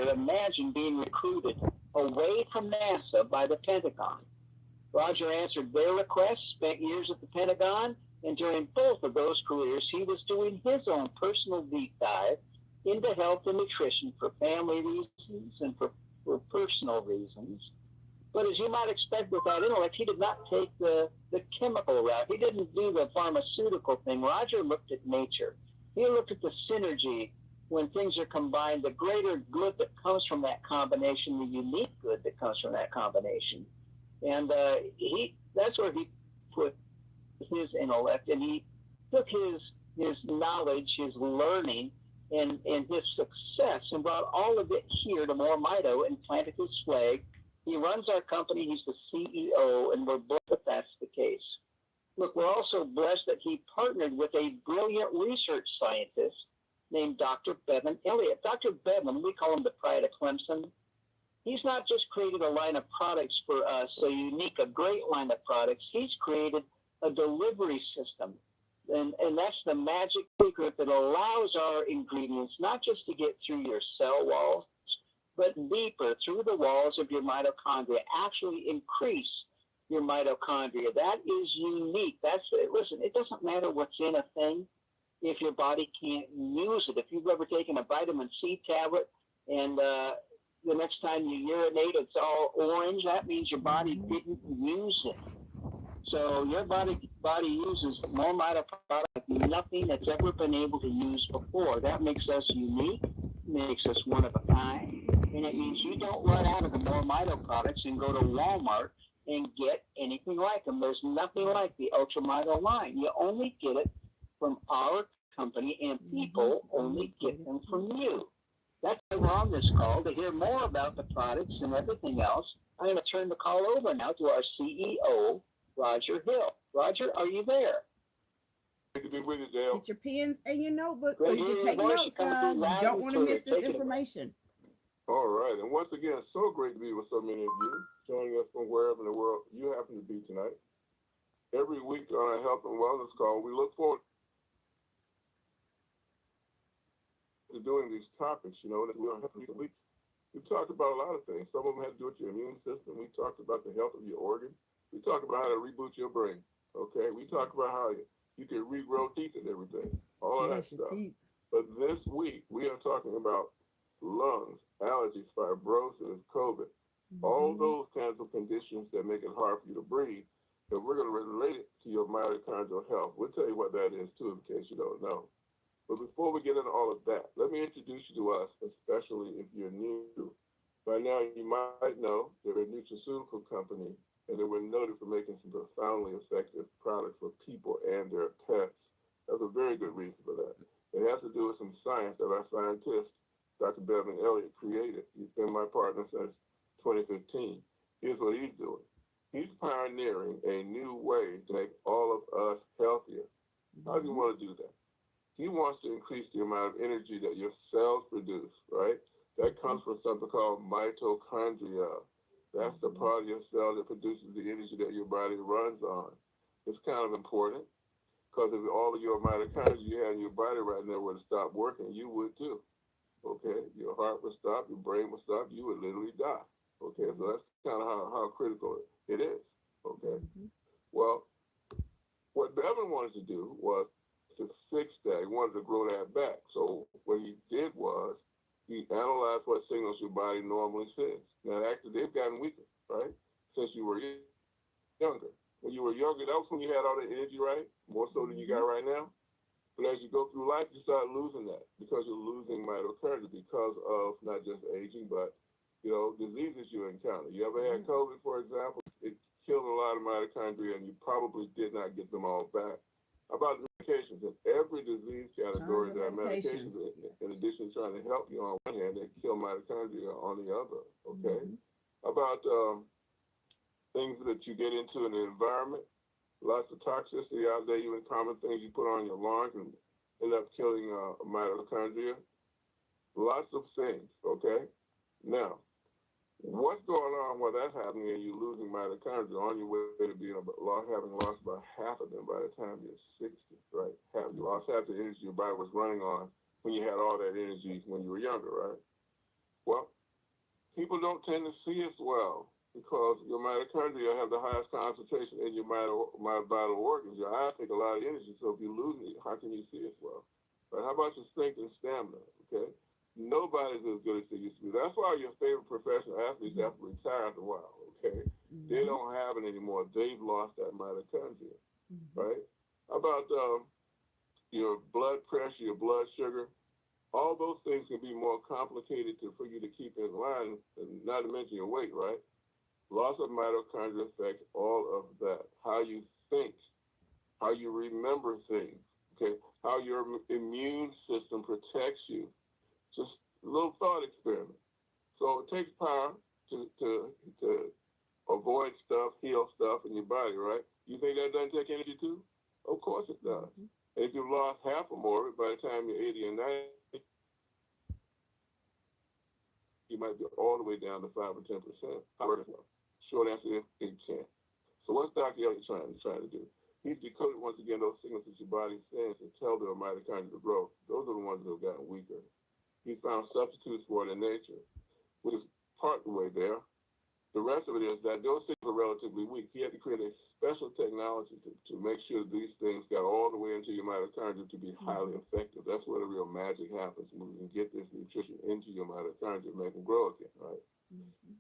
imagine being recruited away from NASA by the Pentagon. Roger answered their requests, spent years at the Pentagon, and during both of those careers, he was doing his own personal deep dive into health and nutrition for family reasons and for personal reasons. But as you might expect with that intellect, he did not take the chemical route. He didn't do the pharmaceutical thing. Roger looked at nature. He looked at the synergy when things are combined, the greater good that comes from that combination, the unique good that comes from that combination. And that's where he put his intellect, and he took his knowledge, his learning, and his success and brought all of it here to MoreMito and planted his flag. He runs our company. He's the CEO, and we're blessed that that's the case. Look, we're also blessed that he partnered with a brilliant research scientist named Dr. Bevan Elliott. Dr. Bevan, we call him the Pride of Clemson. He's not just created a line of products for us, a great line of products. He's created a delivery system. And that's the magic secret that allows our ingredients not just to get through your cell walls, but deeper through the walls of your mitochondria, actually increase your mitochondria. That is unique. Listen, it doesn't matter what's in a thing if your body can't use it. If you've ever taken a vitamin C tablet and the next time you urinate, it's all orange, that means your body didn't use it. So your body uses MoreMito product like nothing that's ever been able to use before. That makes us unique, makes us one of a kind, and it means you don't run out of the MoreMito products and go to Walmart and get anything like them. There's nothing like the UltraMito line. You only get it from our company, and people only get them from you. That's why we're on this call, to hear more about the products and everything else. I'm going to turn the call over now to our CEO, Roger Hill. Roger, are you there? Good to be with you, Dale. Get your pens and your notebook so you can take notes, guys. You don't want to miss this information. All right. And once again, so great to be with so many of you, joining us from wherever in the world you happen to be tonight. Every week on our health and wellness call, we look forward to doing these topics, that we don't have to do weeks. We talked about a lot of things. Some of them had to do with your immune system. We talked about the health of your organs. We talked about how to reboot your brain. Okay. We talked about how you can regrow teeth and everything, all of that stuff. But this week, we are talking about lungs, allergies, fibrosis, COVID, all those kinds of conditions that make it hard for you to breathe. And we're going to relate it to your mitochondrial health. We'll tell you what that is, too, in case you don't know. But before we get into all of that, let me introduce you to us, especially if you're new. By now, you might know they're a nutraceutical company, and they were noted for making some profoundly effective products for people and their pets. That's a very good reason for that. It has to do with some science that our scientist, Dr. Bevan Elliott, created. He's been my partner since 2015. Here's what he's doing. He's pioneering a new way to make all of us healthier. How do you want to do that? He wants to increase the amount of energy that your cells produce, right? That comes from something called mitochondria. That's the part of your cell that produces the energy that your body runs on. It's kind of important because if all of your mitochondria you had in your body right now were to stop working, you would too. Okay? Your heart would stop, your brain would stop, you would literally die. Okay? So that's kind of how critical it is. Okay? Well, what Bevan wanted to do was to fix that. He wanted to grow that back. So what he did was he analyzed what signals your body normally sends. Now, actually, they've gotten weaker, right? Since you were younger. When you were younger, that was when you had all the energy, right? More so than you got right now. But as you go through life, you start losing that because you're losing mitochondria because of not just aging, but, diseases you encounter. You ever had COVID, for example? It killed a lot of mitochondria, and you probably did not get them all back. How about medications? In every disease category, there are medications. In addition to trying to help you on one hand, they kill mitochondria on the other. Okay. How about things that you get into in the environment? Lots of toxicity out there, even common things you put on your lungs and end up killing mitochondria. Lots of things. Okay. Now, what's going on while that's happening and you're losing mitochondria on your way to having lost about half of them by the time you're 60, right? You lost half the energy your body was running on when you had all that energy when you were younger, right? Well, people don't tend to see as well because your mitochondria have the highest concentration in your vital organs. Your eyes take a lot of energy, so if you lose it, how can you see as well? But how about your strength and stamina, okay? Nobody's as good as they used to be. That's why your favorite professional athletes have to retire after a while, okay? They don't have it anymore. They've lost that mitochondria, right? How about your blood pressure, your blood sugar? All those things can be more complicated for you to keep in line, and not to mention your weight, right? Loss of mitochondria affects all of that. How you think, how you remember things, okay? How your immune system protects you. Just a little thought experiment. So it takes power to avoid stuff, heal stuff in your body, right? You think that doesn't take energy too? Of course it does. And if you've lost half or more of it by the time you're 80 and 90, you might be all the way down to 5 or 10%. Short answer is it can't. So what's Dr. Elliott trying to do? He's decoded once again those signals that your body sends to tell the mitochondria to grow. Those are the ones that have gotten weaker. He found substitutes for it in nature, which is part of the way there. The rest of it is that those things are relatively weak. He had to create a special technology to make sure that these things got all the way into your mitochondria to be highly effective. That's where the real magic happens, when we can get this nutrition into your mitochondria and make them grow again, right?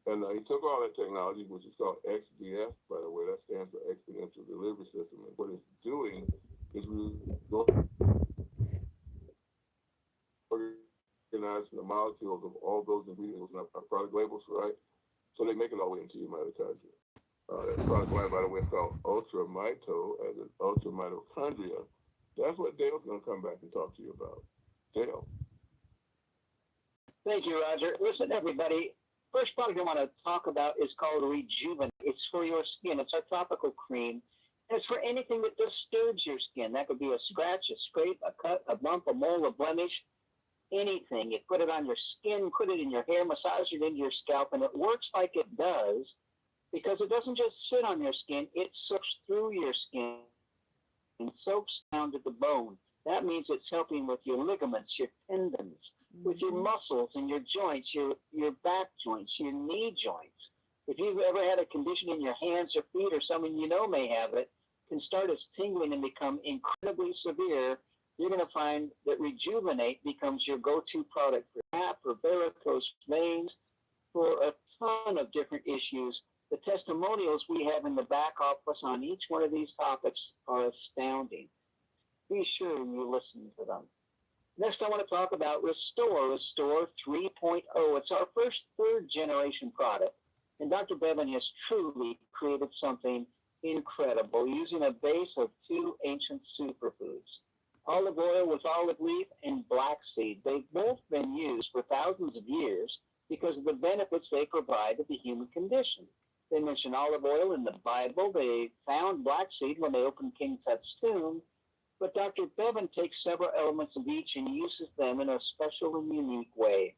And he took all that technology, which is called XDS, by the way. That stands for Exponential Delivery System. And what it's doing is organizing the molecules of all those ingredients in our product labels, right? So they make it all the way into your mitochondria. That product line, by the way, is called UltraMito, as in Ultra Mitochondria. That's what Dale's going to come back and talk to you about. Dale. Thank you, Roger. Listen, everybody. First product I want to talk about is called Rejuvenate. It's for your skin. It's our topical cream. And it's for anything that disturbs your skin. That could be a scratch, a scrape, a cut, a bump, a mole, a blemish, anything. You put it on your skin, put it in your hair, massage it into your scalp, and it works like it does because it doesn't just sit on your skin. It soaks through your skin and soaks down to the bone. That means it's helping with your ligaments, your tendons, with your muscles and your joints, your back joints, your knee joints. If you've ever had a condition in your hands or feet, or someone you know may have it, can start as tingling and become incredibly severe, you're going to find that Rejuvenate becomes your go-to product for that, for varicose veins, for a ton of different issues. The testimonials we have in the back office on each one of these topics are astounding. Be sure you listen to them. Next, I want to talk about Restore 3.0. It's our first third-generation product, and Dr. Bevan has truly created something incredible using a base of two ancient superfoods, olive oil with olive leaf and black seed. They've both been used for thousands of years because of the benefits they provide to the human condition. They mention olive oil in the Bible. They found black seed when they opened King Tut's tomb. But Dr. Bevan takes several elements of each and uses them in a special and unique way.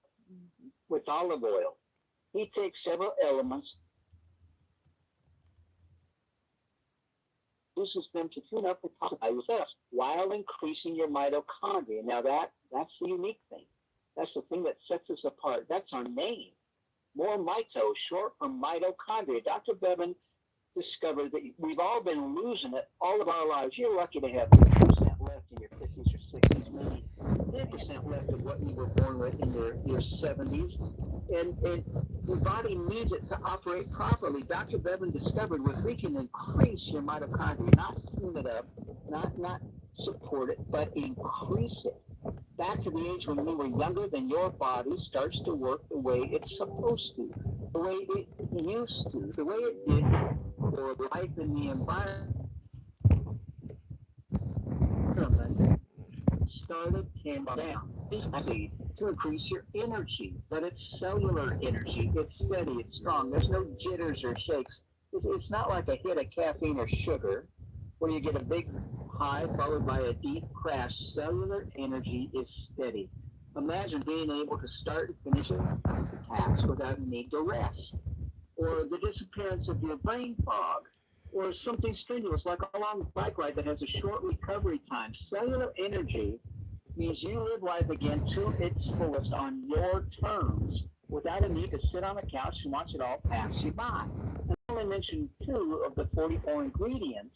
With olive oil, he takes several elements, uses them to tune up the process while increasing your mitochondria. Now that's the unique thing. That's the thing that sets us apart. That's our name. MoreMito, short for mitochondria. Dr. Bevan discovered that we've all been losing it all of our lives. You're lucky to have 50% left in your 50s or 60s, maybe 10% left of what you were born with in your 70s. And your body needs it to operate properly. Dr. Bevan discovered if we can increase your mitochondria, not tune it up, not support it, but increase it. Back to the age when you were younger, then your body starts to work the way it's supposed to, the way it used to, the way it did for life in the environment started came down. To increase your energy, but it's cellular energy. It's steady, it's strong. There's no jitters or shakes. It's not like a hit of caffeine or sugar where you get a big high followed by a deep crash. Cellular energy is steady. Imagine being able to start and finish a task without a need to rest, or the disappearance of your brain fog, or something strenuous like a long bike ride that has a short recovery time. Cellular energy means you live life again to its fullest on your terms. without a need to sit on the couch and watch it all pass you by. I only mentioned 2 of the 44 ingredients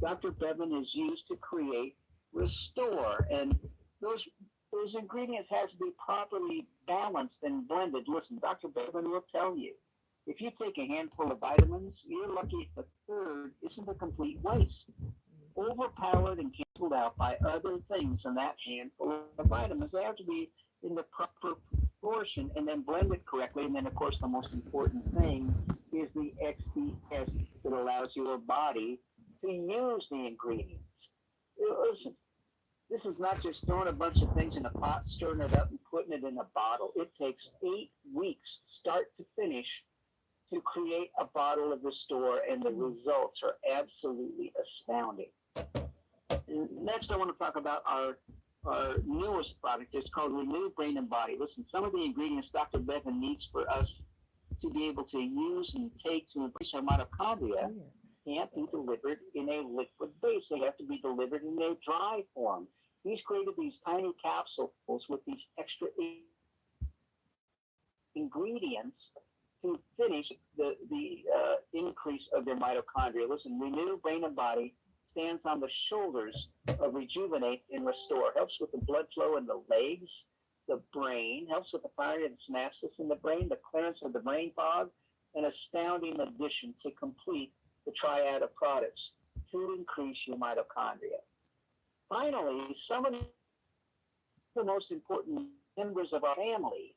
Dr. Bevan has used to create Restore, and those ingredients have to be properly balanced and blended. Listen, Dr. Bevan will tell you, if you take a handful of vitamins, you're lucky if a third isn't a complete waste, overpowered and canceled out by other things in that handful of vitamins. They have to be in the proper proportion and then blended correctly. And then, of course, the most important thing is the XPS that allows your body to use the ingredients. Listen, this is not just throwing a bunch of things in a pot, stirring it up, and putting it in a bottle. It takes 8 weeks, start to finish, to create a bottle of Restore, and the results are absolutely astounding. And next, I want to talk about our newest product. It's called Renew Brain and Body. Listen, some of the ingredients Dr. Bevan needs for us to be able to use and take to increase our mitochondria can't be delivered in a liquid base. They have to be delivered in a dry form. He's created these tiny capsules with these extra ingredients to finish the increase of their mitochondria. Listen, Renew Brain and Body stands on the shoulders of Rejuvenate and Restore. Helps with the blood flow in the legs, the brain, helps with the firing of the synapses in the brain, the clearance of the brain fog, an astounding addition to complete the triad of products to increase your mitochondria. Finally, some of the most important members of our family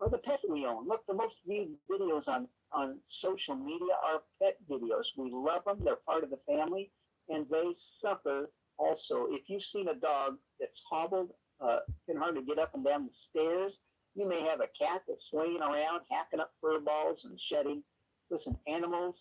are the pets we own. Look, the most viewed videos on social media are pet videos. We love them. They're part of the family, and they suffer also. If you've seen a dog that's hobbled, can hardly get up and down the stairs, you may have a cat that's swinging around, hacking up fur balls and shedding. Listen, animals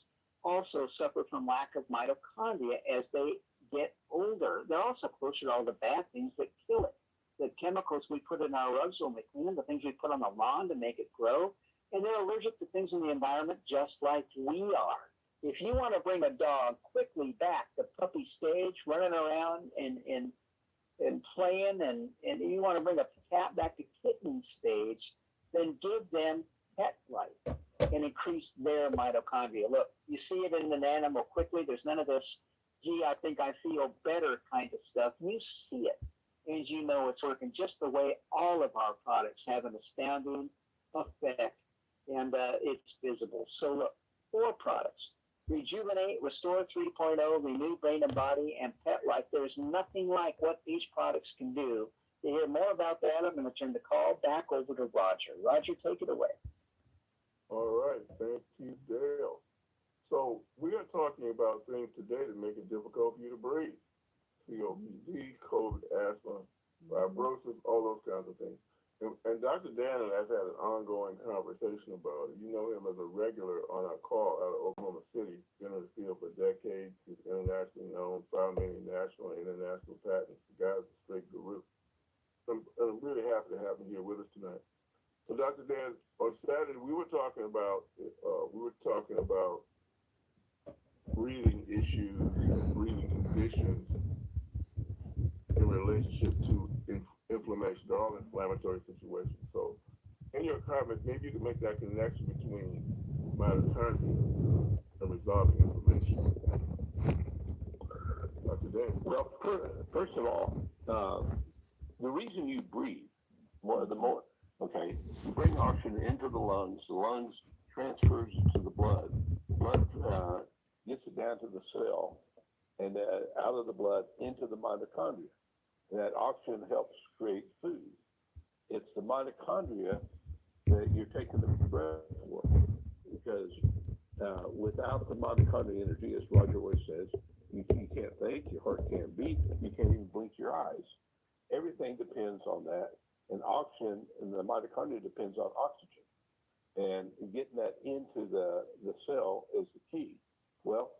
also suffer from lack of mitochondria as they get older. They're also closer to all the bad things that kill it. The chemicals we put in our rugs when we clean them, the things we put on the lawn to make it grow, and they're allergic to things in the environment just like we are. If you want to bring a dog quickly back to puppy stage, running around and playing, and you want to bring a cat back to kitten stage, then give them Petlife and increase their mitochondria. Look, you see it in an animal quickly. There's none of this, gee, I think I feel better kind of stuff. You see it, and you know it's working just the way all of our products have an astounding effect, and it's visible. So look, 4 products: Rejuvenate, Restore 3.0, Renew Brain and Body, and Petlife. There's nothing like what these products can do. To hear more about that, I'm going to turn the call back over to Roger. Roger, take it away. All right, thank you, Dale. So we are talking about things today that make it difficult for you to breathe. COPD, COVID, asthma, fibrosis, all those kinds of things. And Dr. Dan and I have had an ongoing conversation about it. You know him as a regular on our call out of Oklahoma City. Been in the field for decades. He's internationally known, filed many national and international patents. The guy's a straight guru. And I'm really happy to have him here with us tonight. So Dr. Dan, on Saturday we were talking about breathing issues, breathing conditions in relationship to inflammation. They're all inflammatory situations. So in your comments, maybe you can make that connection between mitochondria and resolving inflammation. Dr. Dan. Well, first of all, the reason you breathe, okay, you bring oxygen into the lungs transfers it to the blood gets it down to the cell, and out of the blood into the mitochondria. And that oxygen helps create food. It's the mitochondria that you're taking the breath for, because without the mitochondria energy, as Roger always says, you can't think, your heart can't beat, you can't even blink your eyes. Everything depends on that, and oxygen and the mitochondria depends on oxygen. And getting that into the cell is the key. Well,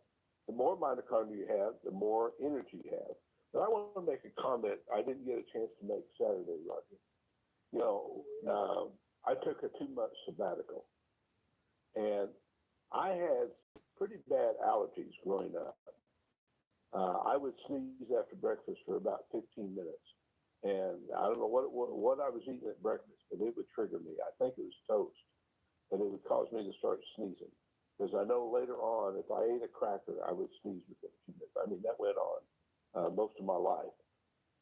the more mitochondria you have, the more energy you have. But I want to make a comment I didn't get a chance to make Saturday, Roger. You know, I took a 2-month sabbatical, and I had pretty bad allergies growing up. I would sneeze after breakfast for about 15 minutes. And I don't know what I was eating at breakfast, but it would trigger me. I think it was toast. caused me to start sneezing. Because I know later on, if I ate a cracker, I would sneeze within a few minutes. I mean, that went on most of my life.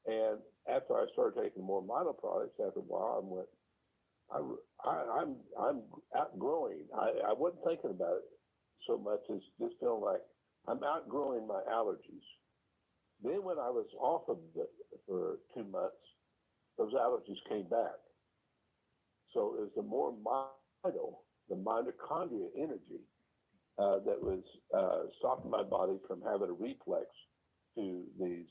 And after I started taking MoreMito products, after a while, I'm outgrowing. I wasn't thinking about it so much as just feeling like I'm outgrowing my allergies. Then when I was off of it for 2 months, those allergies came back. So it was the MoreMito, the mitochondria energy, that was stopping my body from having a reflex to these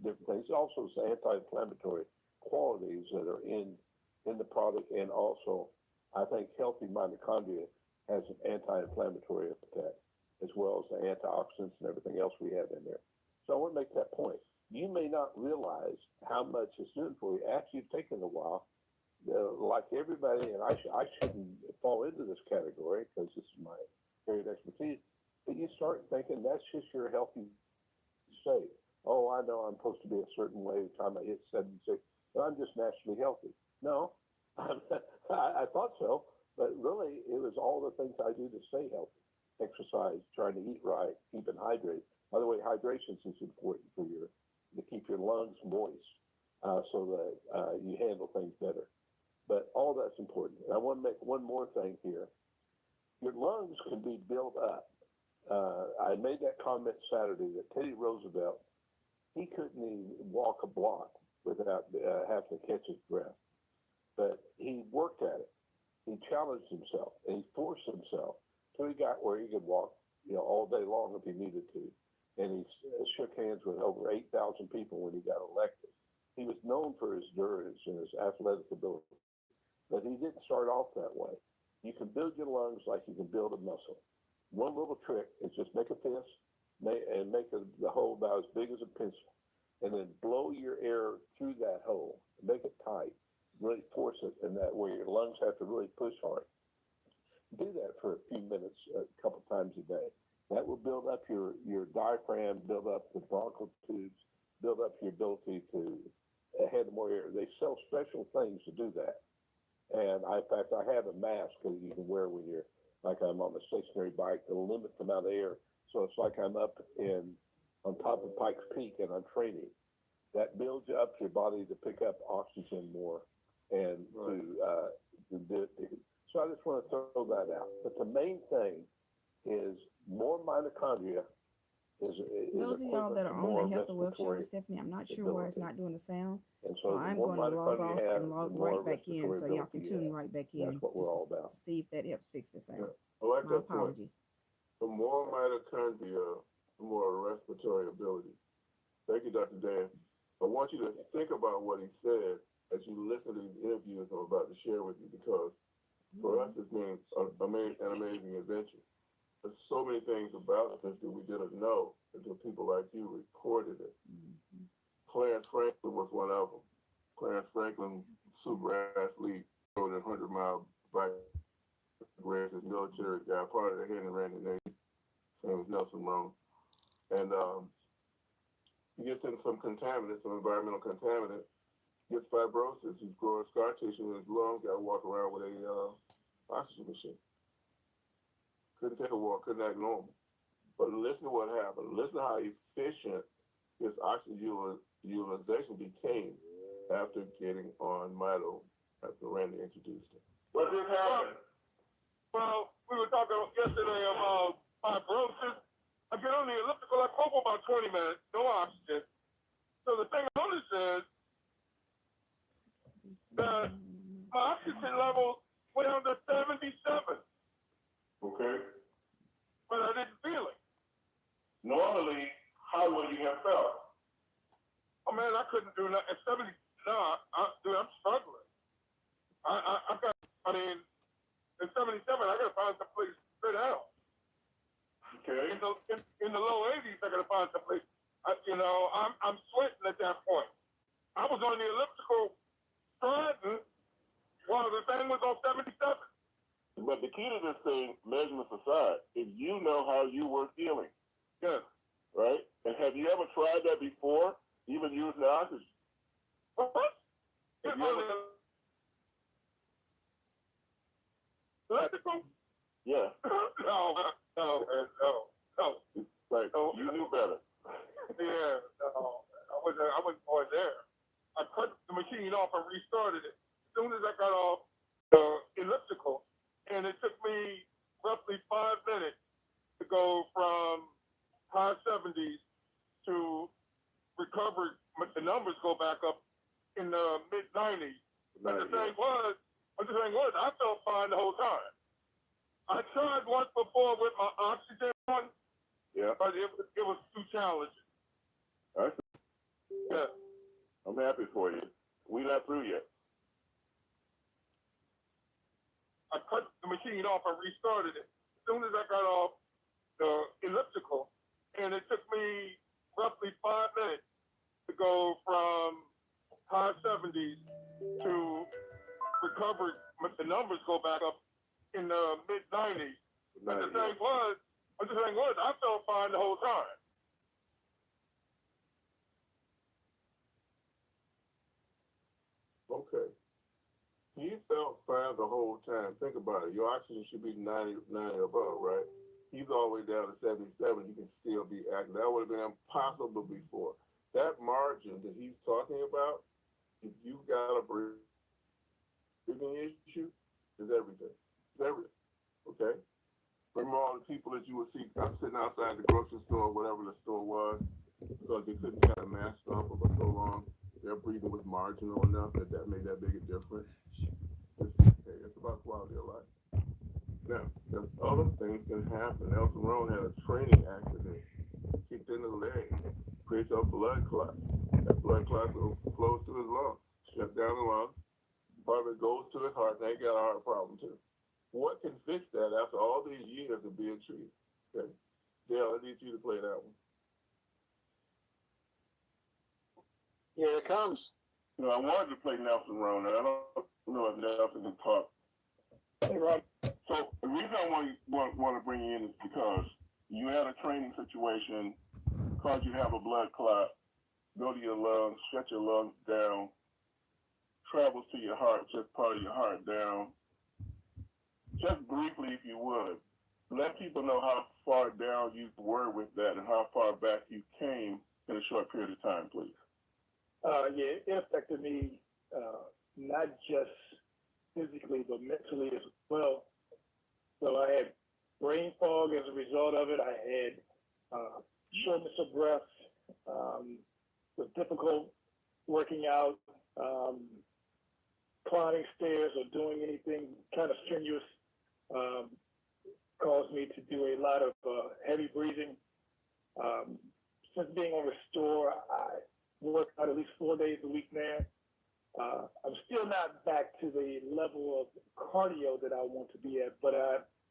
different things. Also, it's anti-inflammatory qualities that are in the product, and also, I think healthy mitochondria has an anti-inflammatory effect, as well as the antioxidants and everything else we have in there. So I want to make that point. You may not realize how much it's doing for you after you've taken a while. Like everybody, and I shouldn't fall into this category because this is my area of expertise, but you start thinking that's just your healthy state. Oh, I know I'm supposed to be a certain way by the time I hit 76, but I'm just naturally healthy. No, I thought so, but really it was all the things I do to stay healthy. Exercise, trying to eat right, keeping hydrated. By the way, hydration is important for to keep your lungs moist so that you handle things better. But all that's important. And I want to make one more thing here. Your lungs can be built up. I made that comment Saturday that Teddy Roosevelt, he couldn't even walk a block without having to catch his breath. But he worked at it. He challenged himself, and he forced himself till he got where he could walk, all day long if he needed to. And he shook hands with over 8,000 people when he got elected. He was known for his endurance and his athletic ability. But he didn't start off that way. You can build your lungs like you can build a muscle. One little trick is just make a fist and make the hole about as big as a pencil, and then blow your air through that hole. Make it tight. Really force it in that way. Your lungs have to really push hard. Do that for a few minutes, a couple times a day. That will build up your diaphragm, build up the bronchial tubes, build up your ability to have more air. They sell special things to do that. And in fact, I have a mask that you can wear when you're, like I'm on a stationary bike, to limit the amount of air. So it's like I'm up on top of Pikes Peak and I'm training. That builds up your body to pick up oxygen more and to do it. So I just want to throw that out. But the main thing is more mitochondria those of y'all that are on the Health and Wealth Show with Stephanie, I'm not sure why it's not doing the sound. And so I'm going to log off and log right back in so y'all can tune right back in. That's what we're all about. See if that helps fix the sound. I like My that apologies. Point. The more mitochondria, the more respiratory ability. Thank you, Dr. Dan. I want you to think about what he said as you listen to these interviews I'm about to share with you, because for us it's been an amazing adventure. There's so many things about this that we didn't know until people like you reported it. Mm-hmm. Clarence Franklin was one of them. Clarence Franklin, super athlete, rode a 100-mile bike race, his military guy, part of the Henry Randy Navy. His name was Nelson Roan. And he gets into some contaminants, some environmental contaminant, gets fibrosis, he's growing scar tissue in his lungs, got to walk around with a oxygen machine. Couldn't take a walk, couldn't act normal. But listen to what happened. Listen to how efficient his oxygen utilization became after getting on Mito, after Randy introduced him. What just happened? Well, we were talking yesterday about fibrosis. I get on the elliptical, I cope for about 20 minutes, no oxygen. So the thing I noticed is that my oxygen level went down to 77. Okay. But I didn't feel it. Normally, how would you have felt? Oh man, I couldn't do nothing. At 70, dude, I'm struggling. I've got, at 77, I got to find some place to sit down. Okay. In the low 80s, I got to find some place. I'm sweating at that point. I was on the elliptical striding while the thing was on 77. But the key to this thing, measurements aside, is you know how you were feeling. Yes. Right? And have you ever tried that before, even using the oxygen? What? Elliptical? off and restarted it. As soon as I got off the elliptical, and it took me roughly 5 minutes to go from high 70s to recovered, but the numbers go back up in the mid 90s. But the thing was, I felt fine the whole time. I tried once before with my oxygen on, but it was too challenging. Yeah. I'm happy for you. We not through yet. I cut the machine off and restarted it. As soon as I got off the elliptical, and it took me roughly 5 minutes to go from high 70s to recovered, but the numbers go back up in the mid 90s. But the thing was, I felt fine the whole time. Okay. He felt fine the whole time. Think about it. Your oxygen should be 90 above, right? He's all the way down to 77. You can still be active. That would have been impossible before. That margin that he's talking about, if you've got a breathing issue, is everything. It's everything. Okay? Remember all the people that you would see sitting outside the grocery store, whatever the store was, because they couldn't have a mask on for so long. Their breathing was marginal enough that made that big a difference. It's about quality of life. Now, there's other things can happen. Elton Rohn had a training accident, kicked in the leg, creates a blood clot. That blood clot flows to his lungs, shut down the lungs. Part of it goes to his heart, and they got a heart problem too. What can fix that after all these years of being treated? Okay, Dale, I need you to play that one. Here it comes. No, I wanted to play Nelson Rohn, and I don't know if Nelson can talk. Hey, Rob. So the reason I want to bring you in is because you had a training situation, because you have a blood clot, go to your lungs, shut your lungs down, travels to your heart, just part of your heart down. Just briefly, if you would, let people know how far down you were with that and how far back you came in a short period of time, please. Yeah, it affected me not just physically, but mentally as well. So I had brain fog as a result of it. I had shortness of breath, was difficult working out, climbing stairs or doing anything kind of strenuous caused me to do a lot of heavy breathing. Since being on Restore, I work out at least 4 days a week now. I'm still not back to the level of cardio that I want to be at, but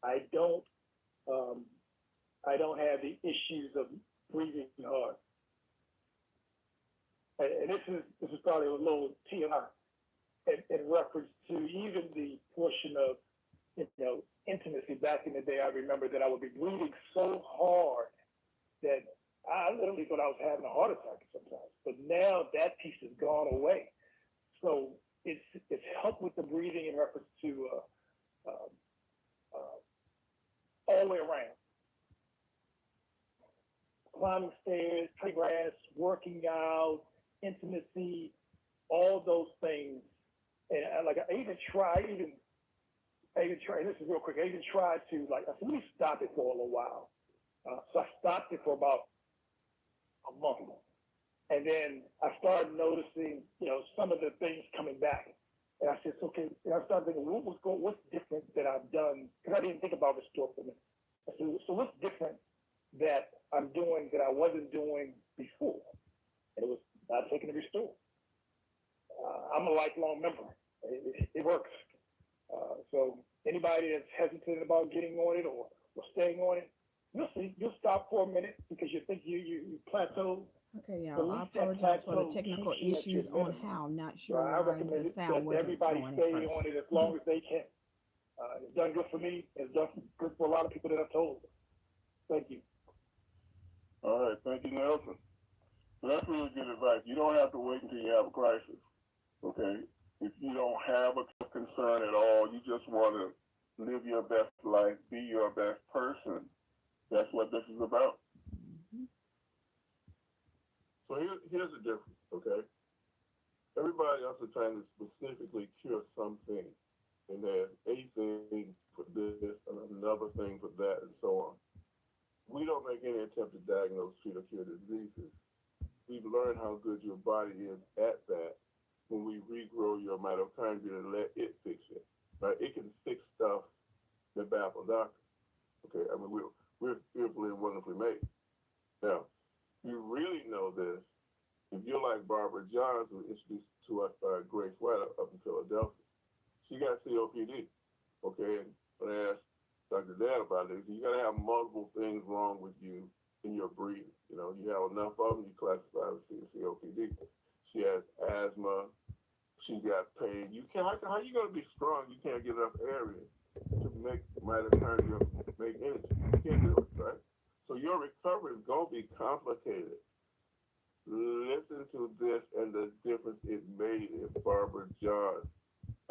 I don't have the issues of breathing hard. And this is probably a little TMI in reference to even the portion of intimacy. Back in the day, I remember that I would be breathing so hard that I literally thought I was having a heart attack sometimes. But now that piece has gone away. So it's helped with the breathing in reference to all the way around. Climbing stairs, cutting grass, working out, intimacy, all those things. And I even tried, this is real quick, I even tried to, I said, let me stop it for a little while. So I stopped it for about a month. And then I started noticing, some of the things coming back. And I said, okay, and I started thinking, what's different that I've done? Because I didn't think about Restore for me. I said, so what's different that I'm doing that I wasn't doing before? And it was not taking the Restore. I'm a lifelong member. It works. So anybody that's hesitant about getting on it or staying on it, you'll see. You'll stop for a minute because you think you plateau. Okay, y'all. I apologize for the technical issues on how. I'm not sure I why recommend the sound that wasn't everybody going stay at first. on it as long as they can. It's done good for me. It's done good for a lot of people that I've told. Thank you. All right, thank you, Nelson. So that's really good advice. You don't have to wait until you have a crisis, okay? If you don't have a concern at all, you just want to live your best life, be your best person. That's what this is about. So here's the difference, okay? everybody else is trying to specifically cure something. And there's a thing for this and another thing for that and so on. We don't make any attempt to diagnose, treat, or cure diseases. We've learned how good your body is at that when we regrow your mitochondria and let it fix it. Right? It can fix stuff that baffles doctors. Okay, I mean, we're fearfully and wonderfully made. Now, you really know this if you're like Barbara Johns, who was introduced to us by Grace White up in Philadelphia. She got COPD. Okay, and when I asked Dr. Dan about it, you got to have multiple things wrong with you in your breathing. You know, you have enough of them, you classify as COPD. She has asthma. She got pain. You can't. How you gonna be strong? You can't get enough area to make mitochondria make energy. You can't do it, right? So your recovery is gonna be complicated. Listen to this and the difference it made in Barbara Johns.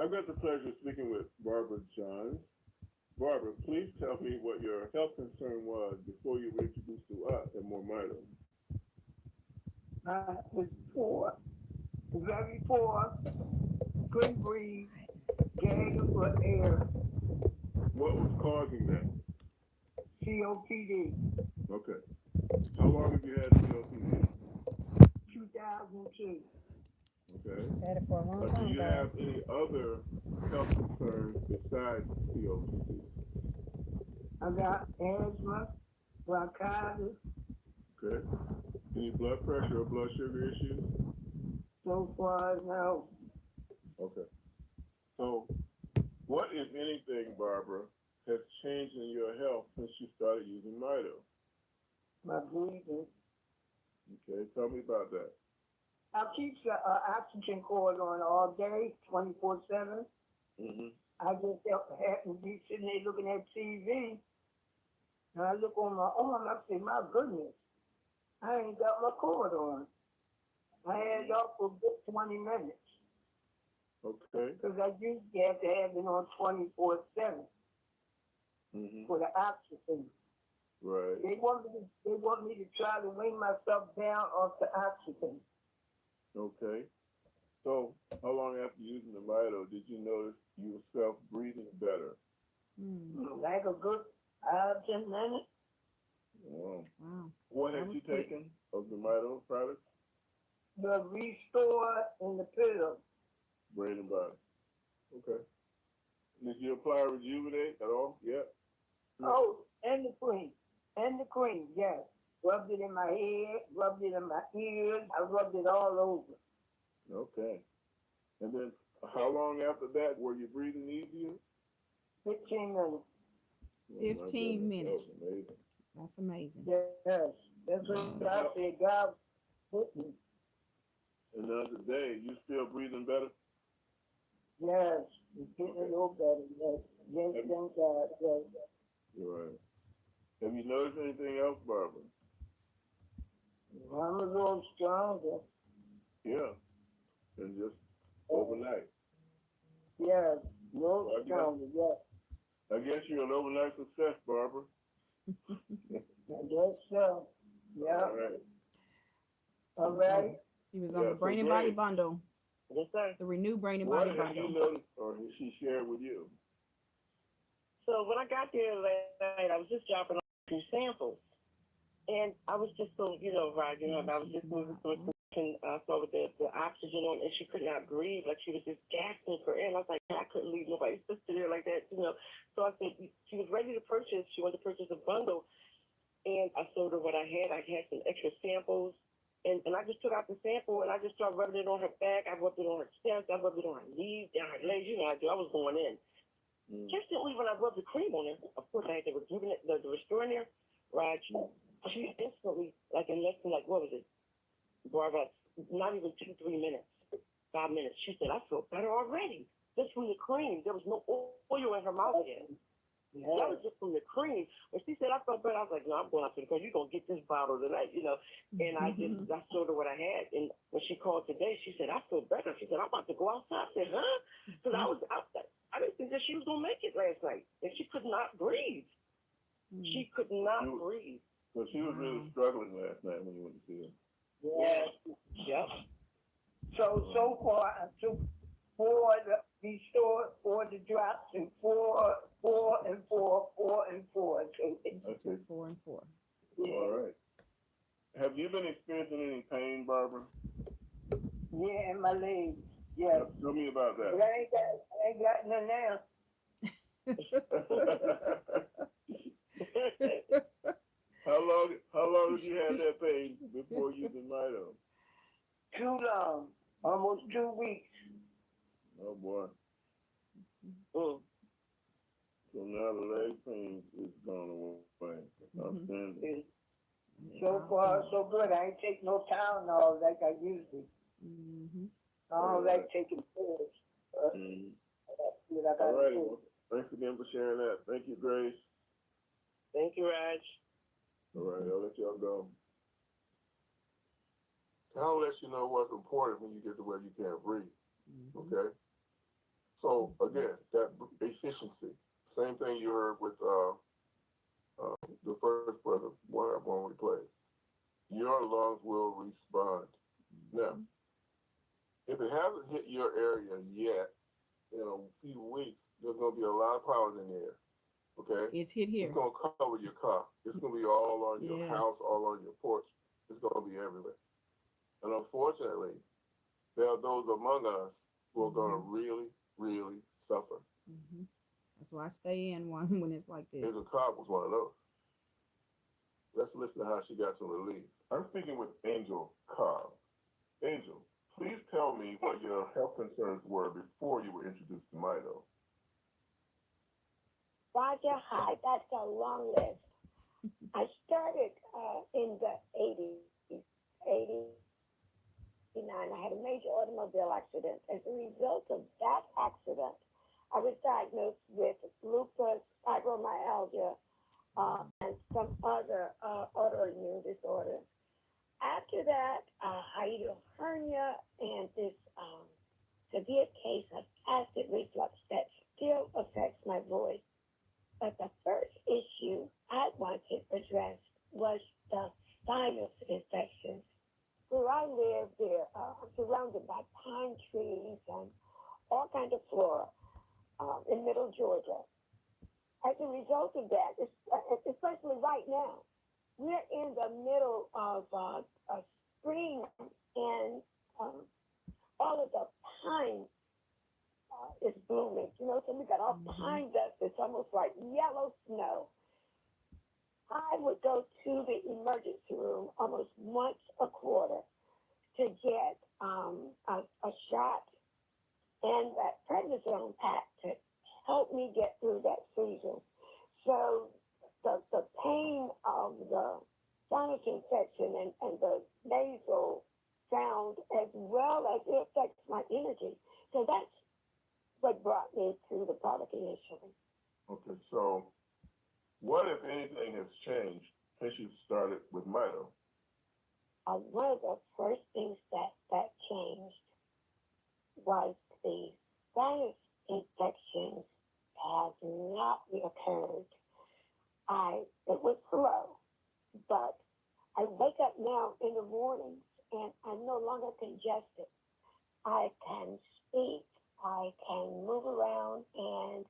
I've got the pleasure of speaking with Barbara Johns. Barbara, please tell me what your health concern was before you were introduced to us at MoreMito. I was poor, very poor, couldn't breathe, gagging for air, What was causing that? COPD, Okay. How long have you had COPD? 2002. Okay. She's had it for a long Do time, you guys. have any other health concerns besides COPD? I got asthma, bronchitis, Okay. Any blood pressure or blood sugar issues? so far no. Okay. So, what, if anything, Barbara, has changed in your health since you started using Mito? My breathing. Okay, tell me about that. I keep the oxygen cord on all day, 24/7. Mm-hmm. I just happen to be sitting there looking at TV, and I look on my arm, I say, my goodness, I ain't got my cord on. I had it off for a good 20 minutes, Okay. because I used to have it on 24/7 Mm-hmm. for the oxygen. Right. They want me to try to wean myself down off the oxygen. Okay. So, how long after using the Mito did you notice yourself breathing better? Like a good 5-10 minutes. Wow. Wow. What That have was you quick. taken of the Mito products? The Restore and the pill. Brain and body. Okay. Did you apply Rejuvenate at all? Yeah. Oh, and the cream. And the cream, yes. Rubbed it in my head, rubbed it in my ears, I rubbed it all over. Okay. And then how long after that were you breathing easier? 15 minutes. Oh, my 15 goodness, minutes. That was amazing. That's amazing. Yes. That's what I said, God put me. And the other day, you still breathing better? Yes. It's getting a little better. Yes. Yes, thank God. Yes. You're right. Have you noticed anything else, Barbara? I'm a little stronger. Yeah. And just overnight. Yes. A little Well, I guess- stronger, yes. I guess you're an overnight success, Barbara. I guess so. Yeah. All right. All right. She was on Yeah, the so brain and body great. bundle, Yes, sir. the Renew Brain and What Body have you bundle. noticed or has she shared with you? So when I got there last night, I was just dropping off 2 samples. And I was just so, right, I was just moving through it. And I saw with the oxygen on, and she could not breathe, like she was just gasping for air. And I was like, I couldn't leave nobody's sister there like that, So I said, she was ready to purchase. She wanted to purchase a bundle. And I showed her what I had. I had some extra samples. And I just took out the sample, and I just started rubbing it on her back. I rubbed it on her chest. I rubbed it on her knees, down her legs. You know how I do. I was going in. Instantly, when I rubbed the cream on her, of course, I had the Rejuvenate, the Restore in there, right? She instantly, like in less than, what was it, Barbara, not even 2-3 minutes, 5 minutes. She said, I feel better already. Just from the cream. There was no oil in her mouth yet. Yeah. That was just from the cream. When she said, I felt better, I was like, no, I'm going out to the car. You're going to get this bottle tonight, And I showed her what I had. And when she called today, she said, I feel better. She said, I'm about to go outside. I said, huh? Because I was outside. I didn't think that she was going to make it last night. And she could not breathe. She could not breathe. So she was really struggling last night when you went to see her. Yeah. Yep. So far I took these stores, 4 the drops, and 4, 4, and 4, 4, and 4. So Okay. 4 and 4. yeah, All right. Have you been experiencing any pain, Barbara? yeah, in my legs. Yeah. Tell me about But that. I ain't got none now. How long did you have that pain before using Mito? Too long. Almost 2 weeks. Oh boy. Mm. So now the leg pain is gone away. Outstanding. So far, so good. I ain't take no Tylenol like I used to. Mm-hmm. I don't like taking pills. That's what I All gotta right. do. Well, thanks again for sharing that. Thank you, Grace. Thank you, Raj. All right, I'll let y'all go. I'll let you know what's important when you get to where you can't breathe. Okay? So again, that efficiency. Same thing you heard with the first brother, one we played. Your lungs will respond. Now, if it hasn't hit your area yet, in a few weeks, there's going to be a lot of powers in the air. Okay? It's hit here. It's going to cover your car. It's going to be all on your Yes. house, all on your porch. It's going to be everywhere. And unfortunately, there are those among us who are going to really, really suffer. Mm-hmm. That's why I stay in one when it's like this. Angel Cobb was one of those. Let's listen to how she got some relief. I'm speaking with Angel Cobb. Angel, please tell me what your health concerns were before you were introduced to Mito. Roger, hi. That's a long list. I started in the 80s, 89. I had a major automobile accident. As a result of that accident, I was diagnosed with lupus, fibromyalgia, and some other autoimmune disorders. After that, hiatal hernia and this severe case of acid reflux that still affects my voice. But the first issue I wanted addressed was the sinus infections. Where I live, I'm surrounded by pine trees and all kinds of flora in middle Georgia. As a result of that, especially right now, we're in the middle of spring, and all of the pine is blooming. You know, so we got all pine dust. It's almost like yellow snow. I would go to the emergency room almost once a quarter to get a shot and that prednisone pack to help me get through that season. So the pain of the sinus infection and the nasal sound, as well as it affects my energy. So that's what brought me to the product initially. Okay, so what, if anything, has changed since you started with Mito? One of the first things that changed was the sinus infections have not reoccurred. It was slow, but I wake up now in the mornings and I'm no longer congested. I can speak, I can move around, and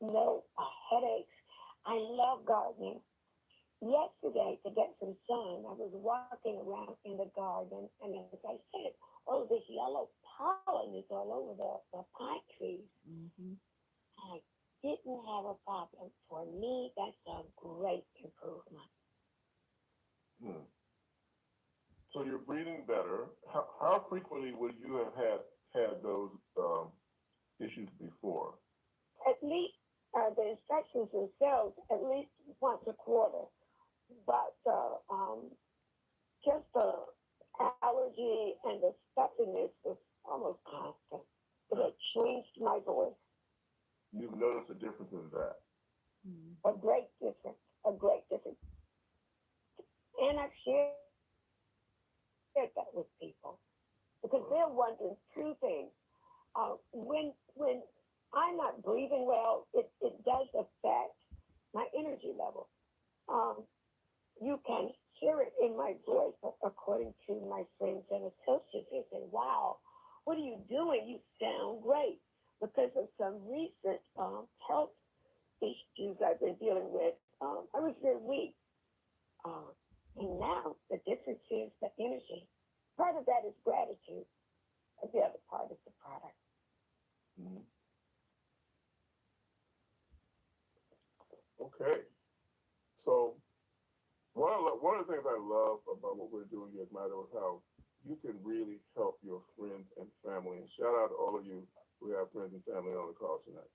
no headaches. I love gardening. Yesterday, to get some sun, I was walking around in the garden, and as I said, oh, this yellow pollen is all over the pine trees. Mm-hmm. I didn't have a problem. For me, that's a great improvement. So you're breathing better. How frequently would you have had those issues before? At least the infections themselves, at least once a quarter. But just the allergy and the stuffiness was almost constant. It had changed my voice. You've noticed a difference in that? A great difference. And I've shared that with people because they're wondering two things. When I'm not breathing well, it does affect my energy level. You can hear it in my voice, according to my friends and associates. They say, wow, what are you doing? You sound great. Because of some recent health issues I've been dealing with, I was very weak. And now the difference is the energy. Part of that is gratitude. And the other part is the product. Mm-hmm. Okay. So one of the things I love about what we're doing here at MoreMito is how you can really help your friends and family. And shout out to all of you who have friends and family on the call tonight.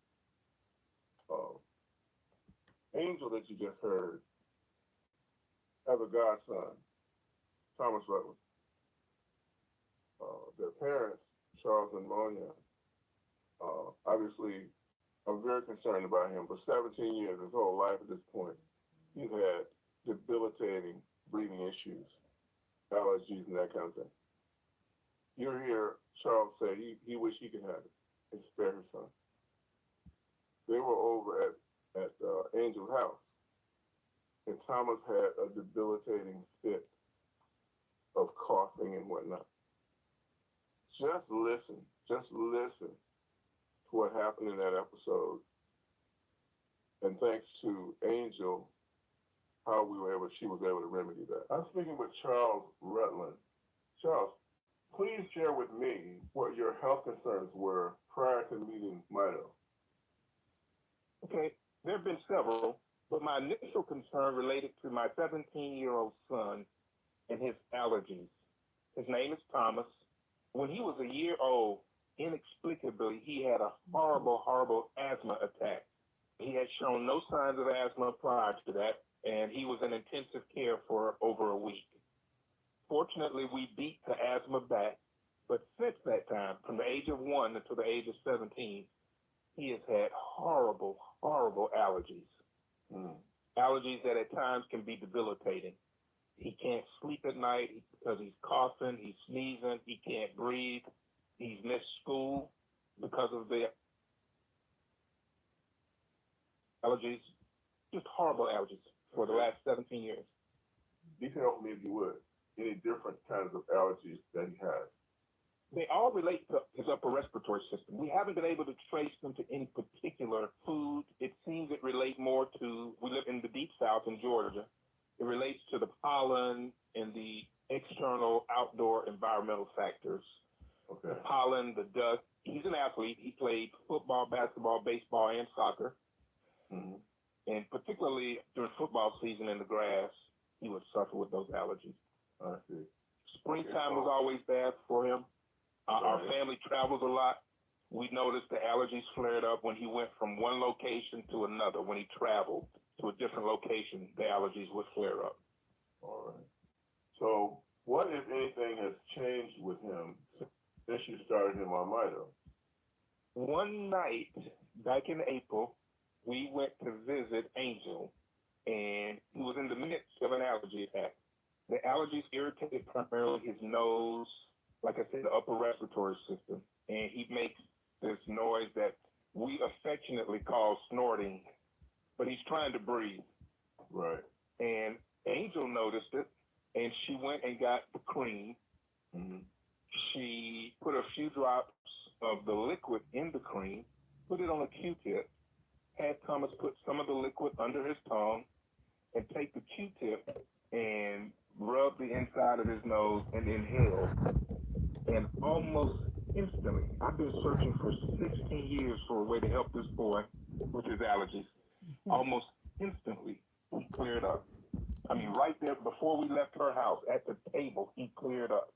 Angel that you just heard has a godson, Thomas Rutland. Their parents, Charles and Monia, obviously are very concerned about him. For 17 years, his whole life at this point, he's had debilitating breathing issues, allergies, and that kind of thing. You hear Charles say he wished he could have it and spare his son. They were over at Angel's house, and Thomas had a debilitating fit of coughing and whatnot. Just listen to what happened in that episode. And thanks to Angel, she was able to remedy that. I'm speaking with Charles Rutland. Charles, please share with me what your health concerns were prior to meeting Mito. Okay, there have been several, but my initial concern related to my 17-year-old son and his allergies. His name is Thomas. When he was a year old, inexplicably, he had a horrible asthma attack. He had shown no signs of asthma prior to that, and he was in intensive care for over a week. Fortunately, we beat the asthma back, but since that time, from the age of 1 until the age of 17, he has had horrible allergies. Allergies that at times can be debilitating. He can't sleep at night because he's coughing, he's sneezing, he can't breathe. He's missed school because of the allergies, just horrible allergies for the last 17 years. Detail me, if you would, any different kinds of allergies that he has. They all relate to his upper respiratory system. We haven't been able to trace them to any particular food. It seems it relates more to, we live in the deep south in Georgia. It relates to the pollen and the external outdoor environmental factors. Okay. The pollen, the dust. He's an athlete. He played football, basketball, baseball, and soccer. Mm-hmm. And particularly during football season in the grass, he would suffer with those allergies. I see. Springtime was always bad for him. Our family travels a lot. We noticed the allergies flared up when he went from one location to another. When he traveled to a different location, the allergies would flare up. All right. So what, if anything, has changed with him since you started him on Mito? One night back in April, we went to visit Angel, and he was in the midst of an allergy attack. The allergies irritated primarily his nose, like I said, the upper respiratory system, and he makes this noise that we affectionately call snorting, but he's trying to breathe. Right. And Angel noticed it, and she went and got the cream. Mm-hmm. She put a few drops of the liquid in the cream, put it on a Q-tip, had Thomas put some of the liquid under his tongue, and take the Q-tip and rub the inside of his nose and inhale. And almost instantly, I've been searching for 16 years for a way to help this boy with his allergies. Almost instantly, he cleared up. I mean, right there before we left her house at the table, he cleared up.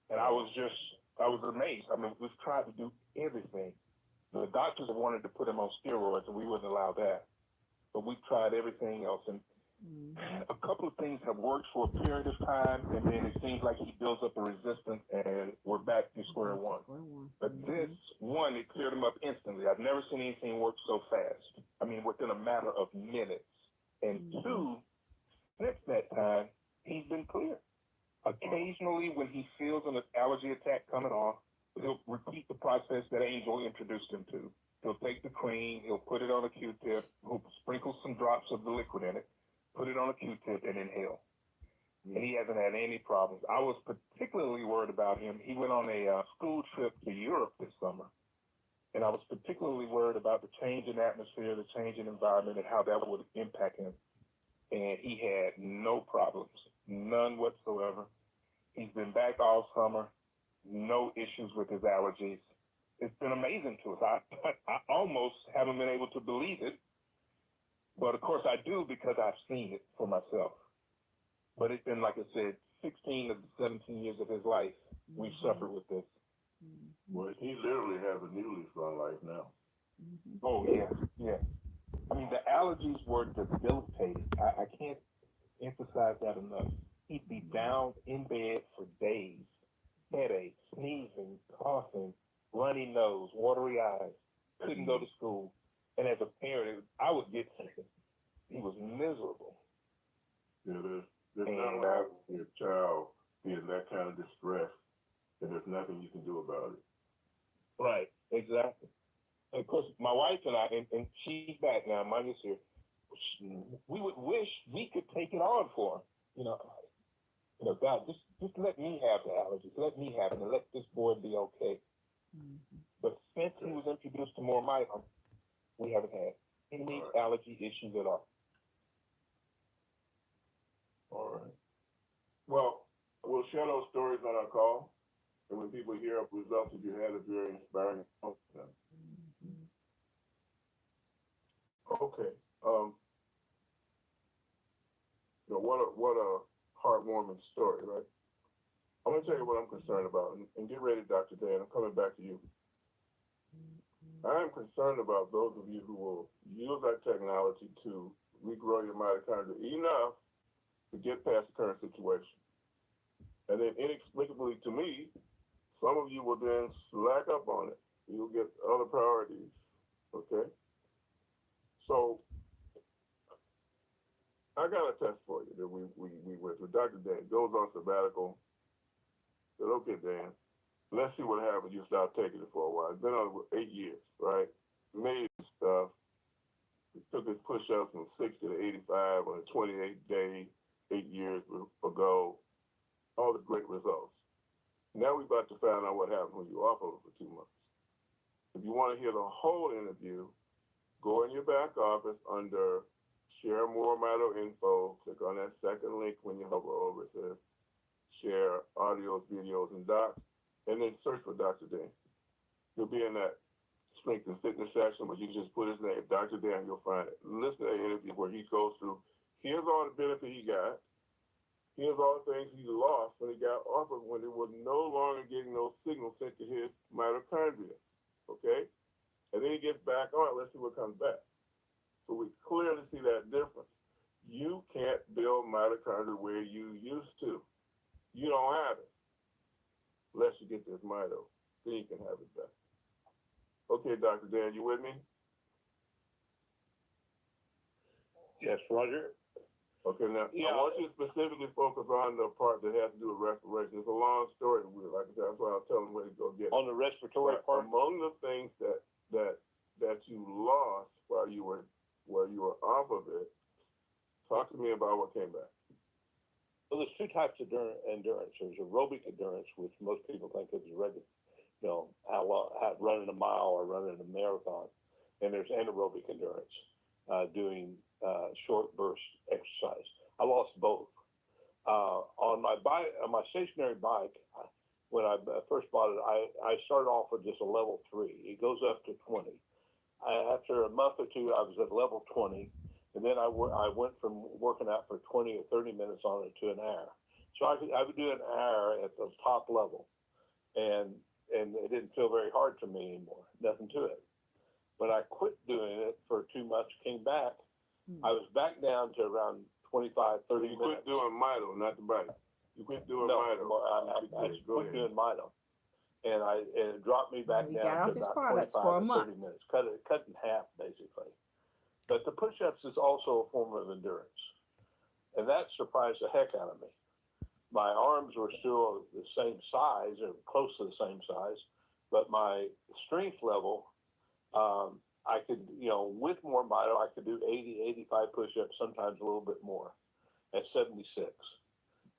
And I was amazed. I mean, we've tried to do everything. The doctors wanted to put him on steroids, and we wouldn't allow that. But we've tried everything else. And a couple of things have worked for a period of time, and then it seems like he builds up a resistance, and we're back to square one. But this one, it cleared him up instantly. I've never seen anything work so fast. I mean, within a matter of minutes. And two, since that time, he's been clear. Occasionally, when he feels an allergy attack coming on, he'll repeat the process that Angel introduced him to. He'll take the cream, he'll put it on a Q-tip, he'll sprinkle some drops of the liquid in it, put it on a Q-tip, and inhale. and he hasn't had any problems. I was particularly worried about him. He went on a school trip to Europe this summer, and I was particularly worried about the change in atmosphere, the change in environment, and how that would impact him. And he had no problems, none whatsoever. He's been back all summer, no issues with his allergies. It's been amazing to us. I almost haven't been able to believe it, but of course I do because I've seen it for myself. But it's been, like I said, 16 of the 17 years of his life, we've suffered with this. Well, he literally has a new lease on life now. Oh, yeah, yeah. I mean, the allergies were debilitating. I can't emphasize that enough. He'd be down in bed for days, headaches, sneezing, coughing, runny nose, watery eyes, couldn't go to school. And as a parent, I would get sick. He was miserable. Yeah, there's nothing wrong with your child being that kind of distress, and there's nothing you can do about it. Right, exactly. And of course, my wife and I, and she's back now, mine is here, we would wish we could take it on for him. You know, God, just let me have the allergies. Let me have it, and let this boy be okay. But since he was introduced to MoreMito, we haven't had any allergy issues at all. All right. Well, we'll share those stories on our call, and when people hear results that you had, it's very inspiring. Okay. What a heartwarming story, right? I'm going to tell you what I'm concerned about, and get ready, Dr. Dan. I'm coming back to you. I am concerned about those of you who will use our technology to regrow your mitochondria enough to get past the current situation. And then inexplicably to me, some of you will then slack up on it. You'll get other priorities, okay? So I got a test for you that we went through. Dr. Dan goes on sabbatical. Said, okay, Dan, let's see what happens. You stop taking it for a while. It's been on 8 years, right? Made stuff. We took his push-ups from 60 to 85 on a 28-day, 8 years ago. All the great results. Now we're about to find out what happens when you're off of it for 2 months. If you want to hear the whole interview, go in your back office under Share MoreMito Info. Click on that second link when you hover over. It says Share Audios, Videos, and Docs, and then search for Dr. Dan. You'll be in that strength and fitness section, but you can just put his name, Dr. Dan, you'll find it. Listen to the interview where he goes through, here's all the benefit he got, here's all the things he lost when he got off of, when he was no longer getting those signals sent to his mitochondria, okay? And then he gets back on it, let's see what comes back. So we clearly see that difference. You can't build mitochondria where you used to. You don't have it, unless you get this mito, then you can have it back. Okay, Dr. Dan, you with me? Yes, Roger. Okay, now Yeah. I want you to specifically focus on the part that has to do with respiration. It's a long story. Like I said, that's why I'll tell them where to go get it. On the respiratory part? Among the things that you lost while you were off of it, talk to me about what came back. Well, there's two types of endurance. There's aerobic endurance, which most people think of as regular, how running a mile or running a marathon. And there's anaerobic endurance, doing short burst exercise. I lost both. On my bike, on my stationary bike, when I first bought it, I started off with just a level 3. It goes up to 20. After a month or two, I was at level 20. And then I went from working out for 20 or 30 minutes on it to an hour. So I would do an hour at the top level. And it didn't feel very hard to me anymore, nothing to it. But I quit doing it for 2 months, came back. I was back down to around 25, 30 minutes. You quit doing Mito, not the bike. You quit doing Mito. I quit doing Mito. And it dropped me back down to about 25 or 30 minutes. Cut in half, basically. But the push-ups is also a form of endurance. And that surprised the heck out of me. My arms were still the same size, or close to the same size, but my strength level, I could, with MoreMito, I could do 80, 85 push-ups, sometimes a little bit more, at 76.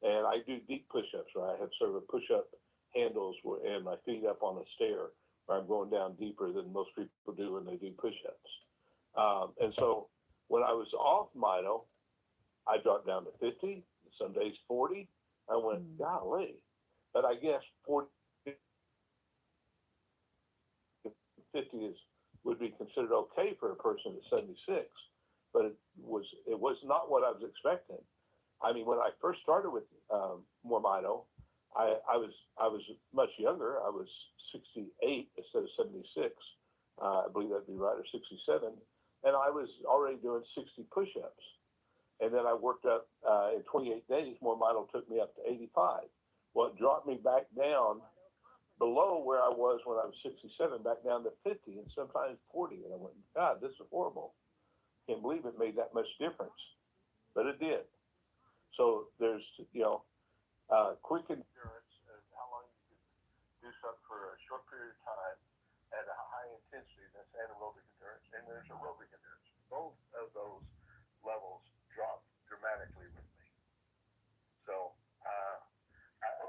And I do deep push-ups, right? I have sort of push-up handles and my feet up on a stair where I'm going down deeper than most people do when they do push-ups. And so when I was off Mito, I dropped down to 50, some days 40. I went, golly. But I guess 40, 50 would be considered okay for a person at 76. But it was not what I was expecting. I mean, when I first started with MoreMito, I was much younger. I was 68 instead of 76. I believe that'd be right, or 67. And I was already doing 60 push-ups. And then I worked up in 28 days. MoreMito took me up to 85. Well, it dropped me back down below where I was when I was 67, back down to 50 and sometimes 40. And I went, God, this is horrible. Can't believe it made that much difference. But it did. So there's, quick endurance and how long you can do something for a short period of time at a high intensity. That's anaerobic endurance. And there's aerobic endurance. Both of those levels drop dramatically with me. So,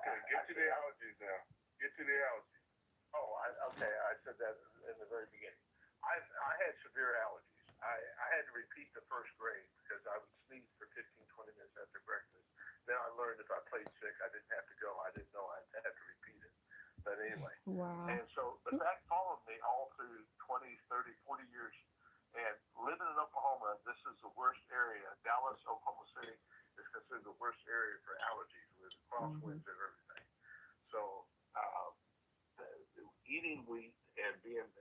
okay, get to the allergies now. Get to the allergies. Okay, I said that in the very beginning. I had severe allergies. I had to repeat the first grade because I would sneeze for 15, 20 minutes after breakfast. Then I learned if I played sick, I didn't have to go. I didn't know I had to repeat it. But anyway. Wow. And so, but that followed me all through 20, 30, 40 years. And living in Oklahoma, this is the worst area. Dallas, Oklahoma City is considered the worst area for allergies with crosswinds and everything. So eating wheat and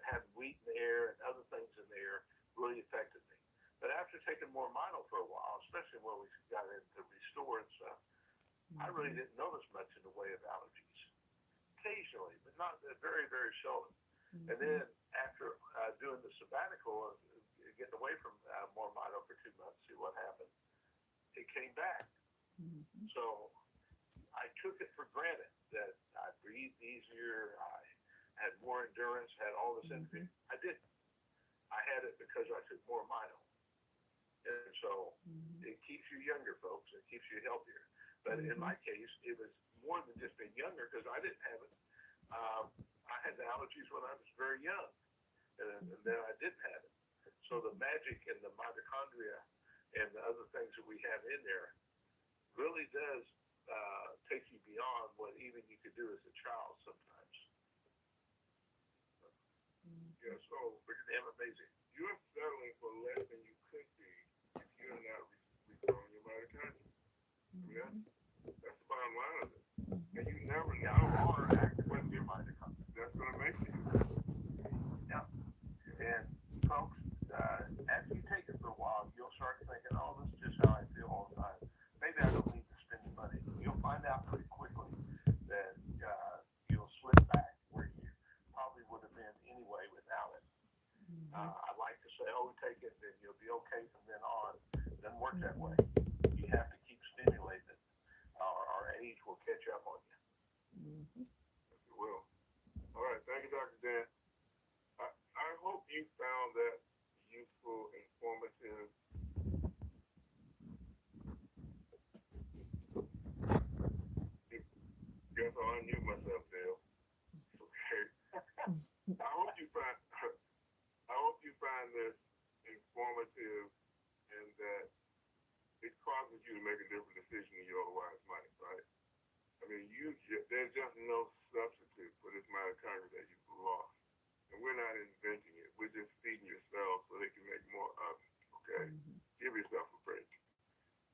having wheat in the air and other things in the air really affected me. But after taking MoreMito for a while, especially when we got into Restore and stuff, I really didn't notice much in the way of allergies. Occasionally, but not very, very seldom. And then after doing the sabbatical, getting away from MoreMito for 2 months, see what happened, it came back. So I took it for granted that I breathed easier, I had more endurance, had all this energy. I didn't. I had it because I took MoreMito. And so it keeps you younger, folks. It keeps you healthier. But in my case, it was more than just being younger because I didn't have it. I had the allergies when I was very young, and then I didn't have it. So the magic and the mitochondria and the other things that we have in there really does take you beyond what even you could do as a child sometimes. Yeah, so Damn amazing. you're settling for less than you could be if you're not regrowing your mitochondria. I mean, that's the bottom line of it. And you never know or act with your mitochondria. That's going to make you. Yeah. And folks, after you take it for a while, you'll start thinking, oh, this is just how I feel all the time. Maybe I don't need to spend the money. You'll find out pretty quickly that you'll slip back where you probably would have been anyway without it. I like to say, oh, take it, then you'll be okay from then on. It doesn't work that way. You have to keep stimulating it, or our age will catch up on you. Yes, it will. All right. Thank you, Dr. Dan. I hope you found that useful, informative. Guess I'll unmute myself, Dale. Okay. I hope you find this informative and that it causes you to make a different decision than you otherwise might, right? I mean, there's just no substitute for this mitochondria that you've lost. And we're not inventing it. We're just feeding your cells so they can make more of it, okay? Give yourself a break.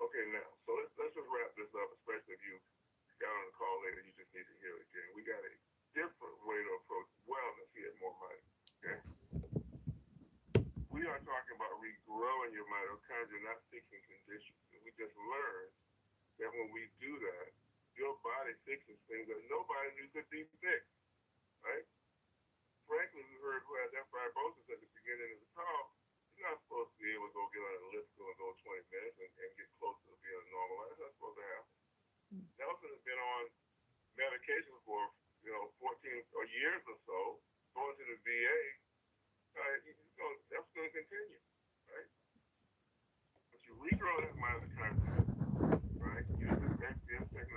Okay, now, so let's just wrap this up, especially if you got on the call later, you just need to hear it again. We got a different way to approach wellness here at MoreMito, okay? We are talking about regrowing your mitochondria, not fixing conditions. And we just learned that when we do that, your body fixes things that nobody knew could be fixed, right? Frankly, we heard who had that fibrosis at the beginning of the talk. You're not supposed to be able to go get on an elliptical and go 20 minutes and get closer to being a normal life. That's not supposed to happen. Nelson has been on medication for 14 or years or so, going to the VA. That's going to continue, right? But you regrow that mitochondria, right? Use this XDS technology.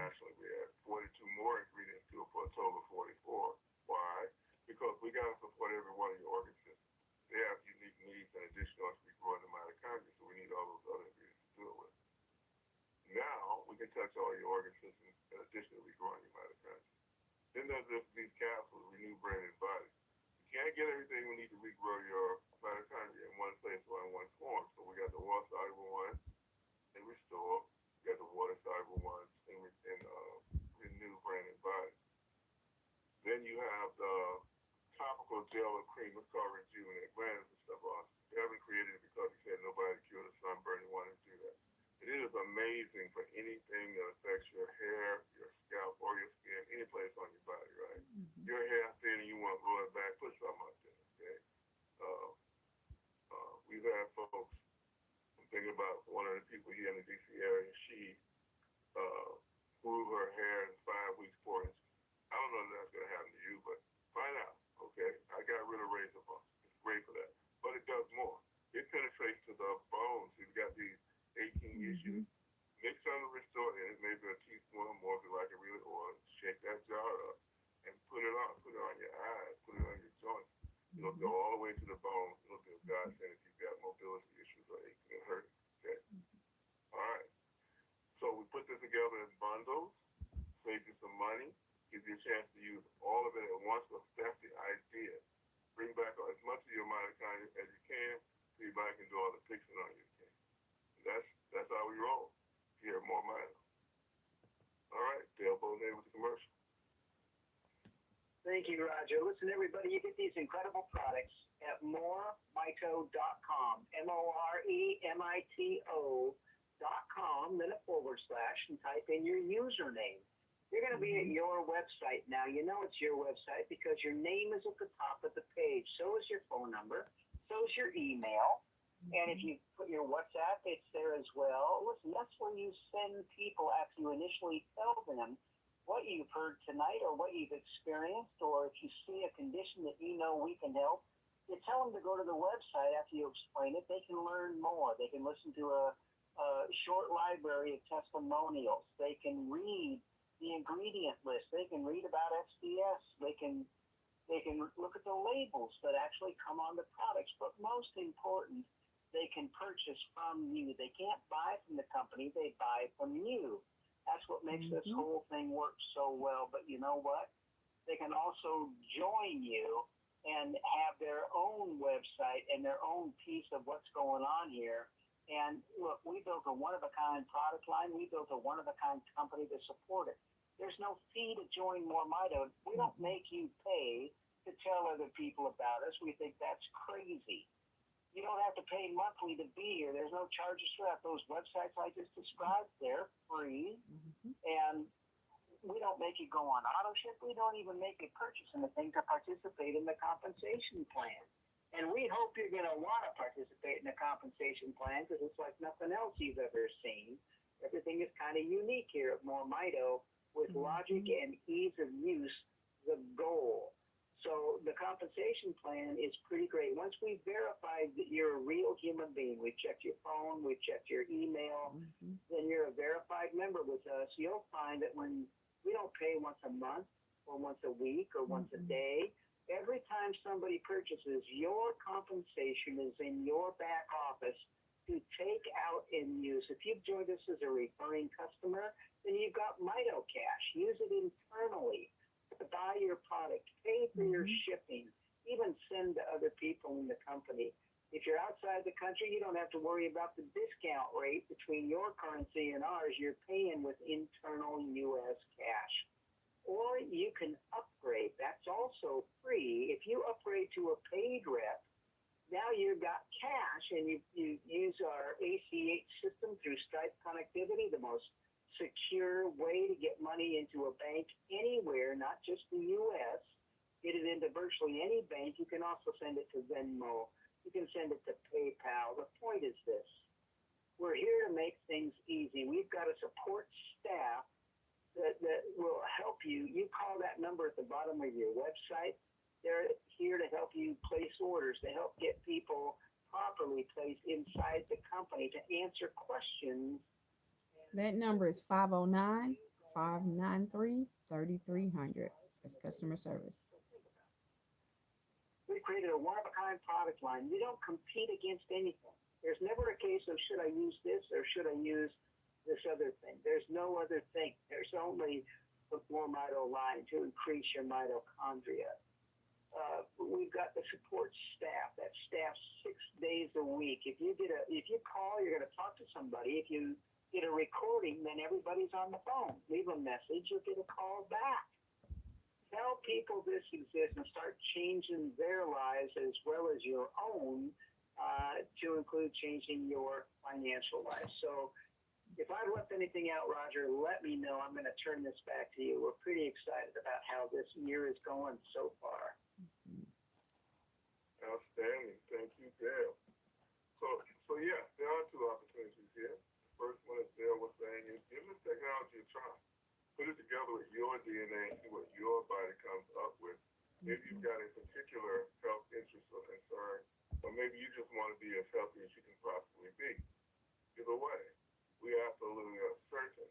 internationally, we add 42 more ingredients to it for a total of 44. Why? Because we got to support every one of your organ systems. They have unique needs in addition to us regrowing the mitochondria, so we need all those other ingredients to do it with. Now, we can touch all your organ systems in addition to regrowing your mitochondria. Then there's these capsules, Renew Brain and Body. You can't get everything we need to regrow your mitochondria in one place or in one form. So we got the water-soluble ones and Restore. We got the water-soluble ones and Renew Brain and Body. Then you have the topical gel or cream. It's called Rejuvenate Glands and stuff. They haven't created it because you said nobody cured the sunburn. You wanted to do that. It is amazing for anything that affects your hair, your scalp, or your skin, any place on your body, right? Mm-hmm. Your hair thin and you want to grow it back, put some up there, okay? We've had folks, I'm thinking about one of the people here in the DC area, she grew her hair in 5 weeks, 4 inches. I don't know if that's going to happen to you, but find out, okay? I got rid of razor bumps. It's great for that. But it does more. It penetrates to the bones. You've got these aching issues. Mix on the Restore in it, maybe a teaspoon or more if you like it really oil. Shake that jar up and put it on. Put it on your eyes. Put it on your joints. It'll go all the way to the bone. It'll be a godsend if you've got mobility issues or aching and hurting. Okay? All right. So we put this together in bundles, save you some money, give you a chance to use all of it at once, but that's the idea. Bring back as much of your mitochondria as you can, so your body can do all the fixing on you. That's how we roll here at MoreMito. All right, Dale Bonet with the commercial. Thank you, Roger. Listen, everybody, you get these incredible products at MoreMito.com, MoreMito.com, then a / and type in your username. You're going to be at your website now. You know it's your website because your name is at the top of the page. So is your phone number. So is your email. And if you put your WhatsApp, it's there as well. Listen, that's where you send people after you initially tell them what you've heard tonight or what you've experienced, or if you see a condition that you know we can help, you tell them to go to the website after you explain it. They can learn more. They can listen to a short library of testimonials. They can read the ingredient list. They can read about SDS. They can look at the labels that actually come on the products. But most important, they can purchase from you. They can't buy from the company. They buy from you. That's what makes this whole thing work so well. But you know what? They can also join you and have their own website and their own piece of what's going on here. And look, we built a one-of-a-kind product line. We built a one-of-a-kind company to support it. There's no fee to join MoreMito. We don't make you pay to tell other people about us. We think that's crazy. You don't have to pay monthly to be here. There's no charges for that. Those websites I just described, they're free. And we don't make you go on auto ship. We don't even make you purchase anything to participate in the compensation plan. And we hope you're going to want to participate in the compensation plan because it's like nothing else you've ever seen. Everything is kind of unique here at MoreMito with logic and ease of use, the goal. So the compensation plan is pretty great. Once we've verified that you're a real human being, we've checked your phone, we've checked your email, then you're a verified member with us. You'll find that when we don't pay once a month or once a week or once a day, every time somebody purchases, your compensation is in your back office to take out and use. If you've joined us as a referring customer, then you've got Mito Cash. Use it internally to buy your product, pay for your shipping, even send to other people in the company. If you're outside the country, you don't have to worry about the discount rate between your currency and ours. You're paying with internal U.S. cash. Or you can upgrade. That's also free. If you upgrade to a paid rep, now you've got cash and you use our ACH system through Skype connectivity, the most secure way to get money into a bank anywhere, not just the U.S. Get it into virtually any bank. You can also send it to Venmo. You can send it to PayPal. The point is this. We're here to make things easy. We've got a support staff that will help you. You call that number at the bottom of your website. They're here to help you place orders, to help get people properly placed inside the company, to answer questions. That number is 509 593-3300. That's customer service. We created a one-of-a-kind product line. We don't compete against anything. There's never a case of should I use this or should I use this other thing. There's no other thing. There's only the MoreMito line to increase your mitochondria. We've got the support staff. That staff 6 days a week. If you call, you're going to talk to somebody. If you get a recording, then everybody's on the phone. Leave a message, you'll get a call back. Tell people this exists and start changing their lives as well as your own, to include changing your financial life. So if I've left anything out, Roger, let me know. I'm going to turn this back to you. We're pretty excited about how this year is going so far. Outstanding. Thank you, Dale. So yeah, there are two opportunities here. The first one, as Dale was saying, is give this technology a try. Put it together with your DNA and see what your body comes up with. Maybe you've got a particular health interest or concern, or maybe you just want to be as healthy as you can possibly be. Either way, we absolutely are certain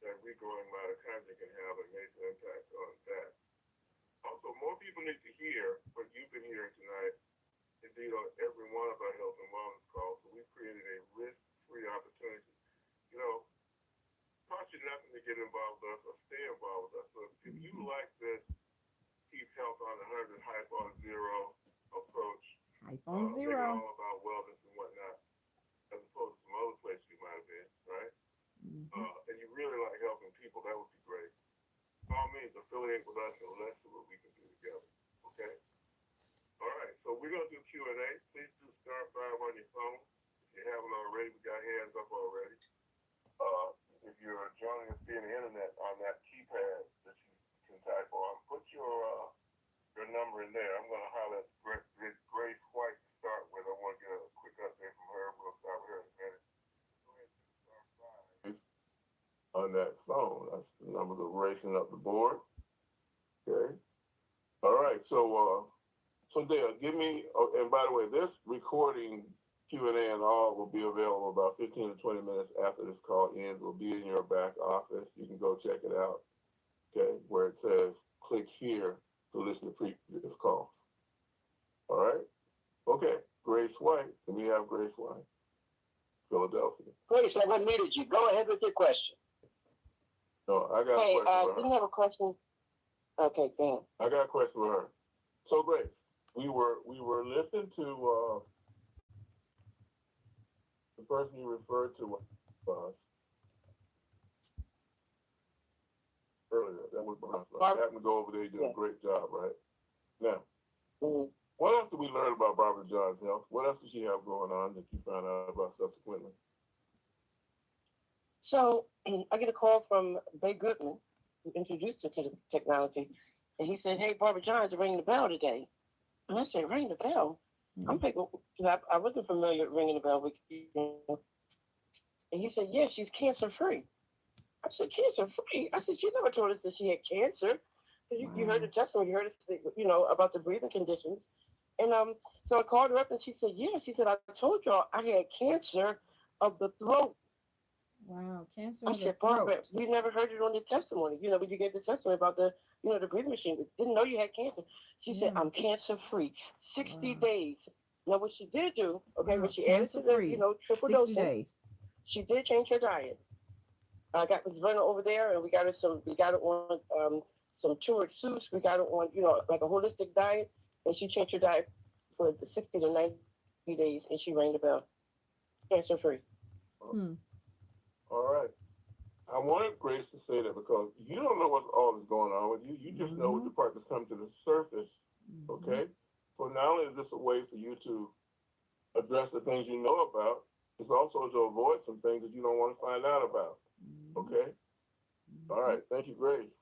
that regrowing mitochondria can have a major impact on that. Also, more people need to hear what you've been hearing tonight, indeed on every one of our health and wellness calls. So we've created a risk-free opportunity. You know, cost you nothing to get involved with us or stay involved with us. So if you like this keep health on 100, hype on zero approach, Hype on make it zero. all about wellness and whatnot, as opposed to some other place you might have been, right? And you really like helping people, that would be great. By all means, affiliate with us and let's see what we can do together, okay? All right, so we're going to do Q&A. Please do star 5 on your phone. If you haven't already, we got hands up already. If you're joining us via the internet on that keypad that you can type on, put your number in there. I'm going to holler at Grace White to start with. I want to get a quick update from her. We'll start with her in a minute. Go ahead and star 5 on that phone. That's the numbers are racing up the board. Okay. All right. So Dale, give me. Oh, and by the way, this recording Q&A and all will be available about 15 to 20 minutes after this call ends. Will be in your back office. You can go check it out. Okay, where it says click here to listen to previous calls. All right. Okay. Grace White. And we have Grace White, Philadelphia. Grace, I've unmuted you. Go ahead with your question. No, I got a question for her. Do you have a question? Okay, go ahead. I got a question for her. So Grace, we were listening to the person you referred to earlier. That was I happened to go over there. You did a great job, right? Now, what else did we learn about Barbara John's health? What else did she have going on that you found out about subsequently? So I get a call from Bay Goodman, who introduced her to the technology, and he said, "Hey, Barbara John's ringing the bell today." And I said, "Ring the bell?" I'm thinking, I wasn't familiar with ringing the bell with you. And he said, "Yes, she's cancer-free." I said, "Cancer-free?" I said, "She never told us that she had cancer." You heard the testimony, you heard us, about the breathing conditions. And so I called her up and she said, "Yeah." She said, "I told y'all I had cancer of the throat." Wow, cancer I of the said, throat. "Barbara, we never heard it on the testimony. When you gave the testimony about the breathing machine. We didn't know you had cancer." She said, "I'm cancer-free. 60 days." Now, what she did do, when she added to the, triple 60 dosing, days. she did change her diet. I got Ms. Verna over there, and we got her on some turmeric soups. We got her on, like a holistic diet, and she changed her diet for the 60 to 90 days, and she rang the bell. Cancer-free. All right. I wanted Grace to say that because you don't know what all is going on with you. You just know what the part that's come to the surface, okay? So not only is this a way for you to address the things you know about, it's also to avoid some things that you don't want to find out about, okay? All right. Thank you, Grace.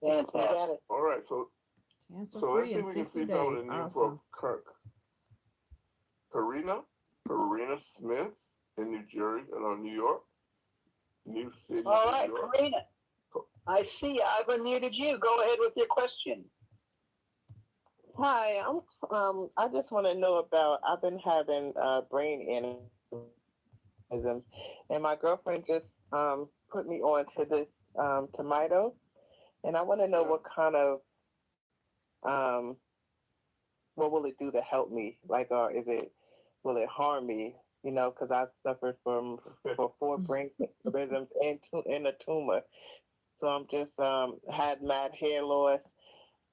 Fantastic. All right. So let's see if we can see some of the new folks. Karina Smith in New Jersey, New York. New City. All right, New York. Karina. I see. I've unmuted you. Go ahead with your question. Hi, I just want to know about, I've been having brain aneurysms, and my girlfriend just put me on to this tomato, and I want to know what kind of what will it do to help me? Like, will it harm me? You know, because I suffered from 4 brain rhythms and a tumor. So I'm just had mad hair loss.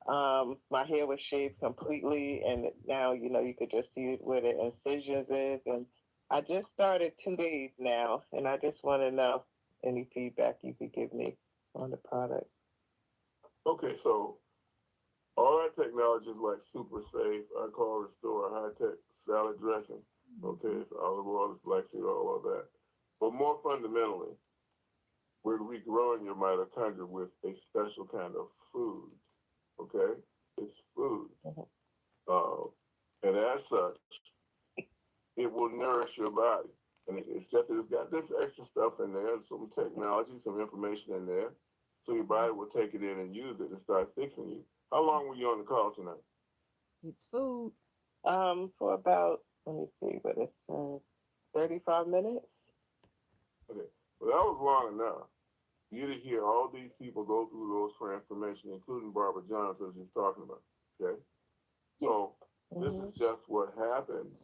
My hair was shaved completely, and now you could just see where the incisions is. And I just started 2 days now, and I just want to know any feedback you could give me on the product. Okay, so all our technology is like super safe. I call Restore high-tech salad dressing. Okay, it's olive oil, it's black seed oil, all that. But more fundamentally, we're regrowing your mitochondria with a special kind of food. Okay, it's food, and as such, it will nourish your body. And it's got this extra stuff in there, some technology, some information in there, so your body will take it in and use it and start fixing you. How long were you on the call tonight? It's food. For about, let me see, but it's 35 minutes. Okay, well, that was long enough. You to hear all these people go through those transformations, including Barbara Johns, as you're talking about. Okay, so this is just what happens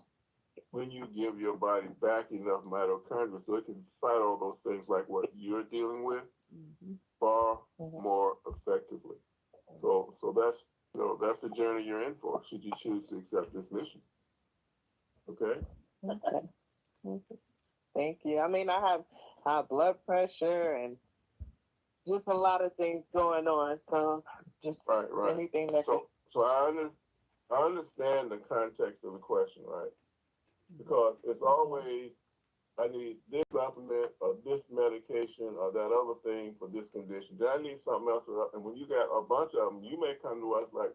when you give your body back enough mitochondria so it can fight all those things like what you're dealing with far more effectively. So that's the journey you're in for. Should you choose to accept this mission? Okay. Okay. Thank you. I mean, I have high blood pressure and just a lot of things going on. So just right. Anything that. So I understand the context of the question, right? Because it's always, I need this supplement or this medication or that other thing for this condition. Then I need something else. And when you got a bunch of them, you may come to us like,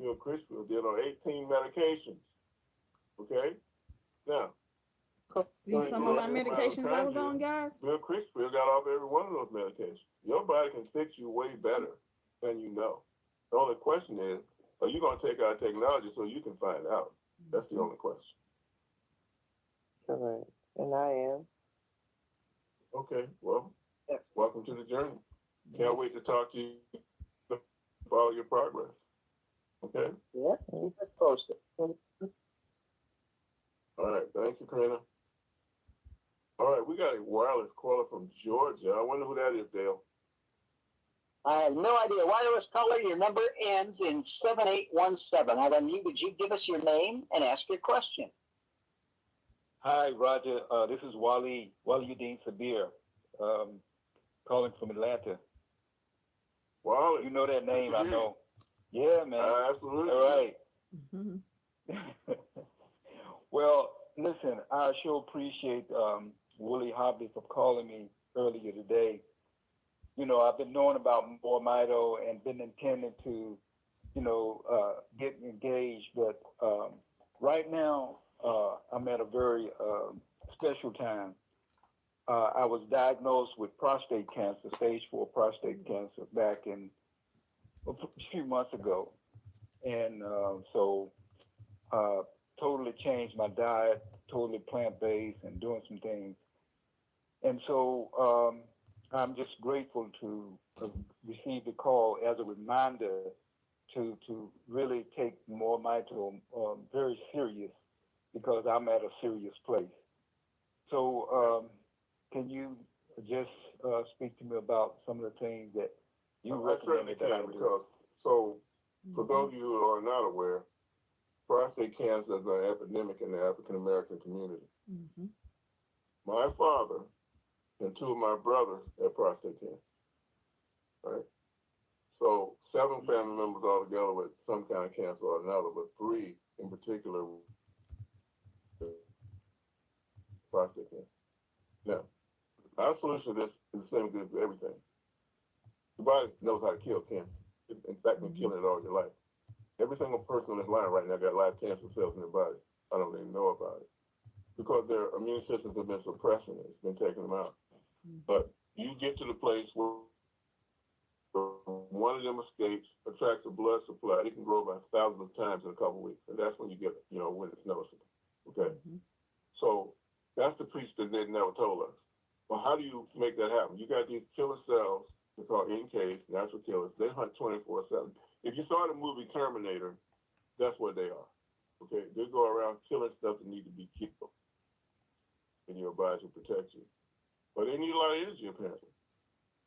Chrisfield did on 18 medications. Okay? Now, see some of my medications I was on, guys? Bill Chrisfield got off every one of those medications. Your body can fix you way better than you know. The only question is, are you going to take our technology so you can find out? That's the only question. Correct. And I am. Okay, well, welcome to the journey. Can't wait to talk to you, follow your progress. Okay? Yeah, keep us posted. All right, thank you, Karina. All right, we got a wireless caller from Georgia. I wonder who that is, Dale. I have no idea. Wireless caller, your number ends in 7817. I've unmuted you. Give us your name and ask your question. Hi, Roger. This is Waliuddin Sabir, calling from Atlanta. Wally. You know that name, I know. Yeah, man. Absolutely. All right. Well, listen, I sure appreciate Willie Hobley for calling me earlier today. I've been knowing about MoreMito and been intending to, get engaged, but right now I'm at a very special time. I was diagnosed with prostate cancer, stage 4 prostate cancer, back in a few months ago. And so totally changed my diet, totally plant-based and doing some things. And so I'm just grateful to receive the call as a reminder to really take MoreMito very serious, because I'm at a serious place. So can you just speak to me about some of the things that you recommended that I do? Because, so for those of you who are not aware, prostate cancer is an epidemic in the African American community. My father and 2 of my brothers had prostate cancer. Right? So 7 family members altogether with some kind of cancer or another, but 3 in particular prostate cancer. Now, our solution to this is the same good for everything. The body knows how to kill cancer. In fact, been killing it all your life. Every single person on this line right now got live cancer cells in their body. I don't even know about it. Because their immune systems have been suppressing it. It's been taking them out. But you get to the place where one of them escapes, attracts a blood supply. It can grow by thousands of times in a couple of weeks. And that's when you get, when it's noticeable. Okay? So that's the piece that they never told us. Well, how do you make that happen? You got these killer cells, they're called NKs, natural killers. They hunt 24/7. If you saw the movie Terminator, that's what they are. Okay, they go around killing stuff that need to be killed in your body to protect you. But they need a lot of energy apparently.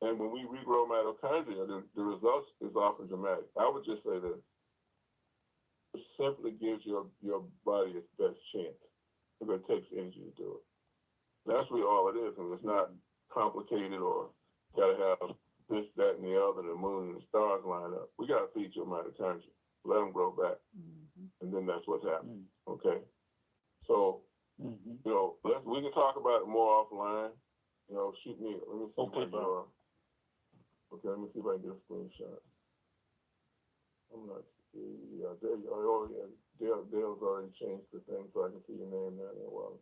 And when we regrow mitochondria, the results is often dramatic. I would just say this: it simply gives your body its best chance, because it takes energy to do it. That's really all it is, and it's not complicated or gotta have this, that, and the other, and the moon and the stars line up. We gotta feed your mitochondria, let them grow back, and then that's what's happening. Okay, so you know, we can talk about it more offline. You know, shoot me. Let me see. Okay, bro. Okay, let me see if I can get a screenshot. I'm not. Yeah, there you go. Oh yeah, Dale's already changed the thing, so I can see your name now. Well,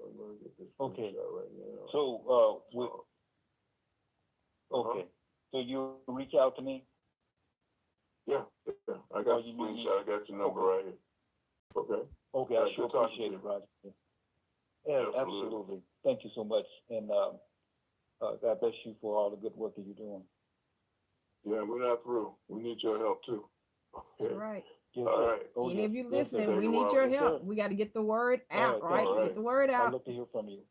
I'm gonna get this screenshot right now. So, okay. So you reach out to me? Yeah. I got the screenshot. I got your number right here. Okay. Okay, I sure appreciate it, Roger. Yeah, absolutely. Thank you so much, and God bless you for all the good work that you're doing. Yeah, we're not through. We need your help too. Okay. All right. All right. And if you're listening, we need your help. We got to get the word out, right? Get the word out. I'd love to hear from you.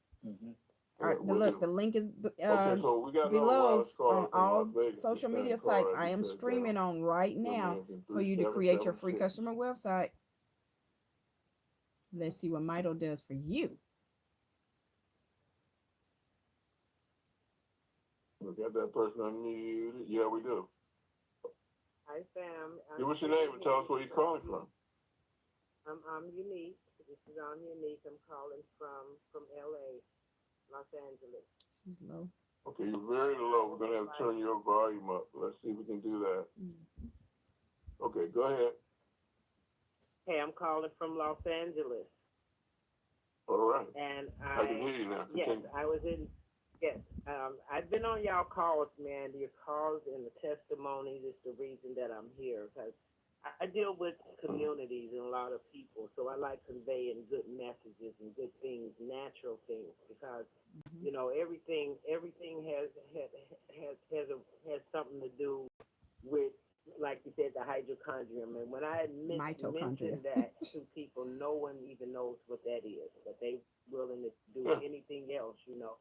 All right, look, the link is so we got below on all social media sites. I am streaming on right now for you to create your free customer website. Let's see what Mito does for you. We got that person unmuted. Yeah, we do. Hi, Sam. Give us your name and tell us where you're calling from. I'm Unique. This is Unique. I'm calling from LA, Los Angeles. She's low. Okay, you're very low. We're gonna have to turn your volume up. Let's see if we can do that. Okay, go ahead. Hey, I'm calling from Los Angeles. All right. And I can hear you now. Yes, I was in. Yes, I've been on y'all calls, man. Your calls and the testimonies is the reason that I'm here, because I deal with communities and a lot of people, so I like conveying good messages and good things, natural things, because you know everything has something to do with, like you said, the mitochondrium. And when I mentioned that to people, no one even knows what that is, but they willing to do anything else, you know,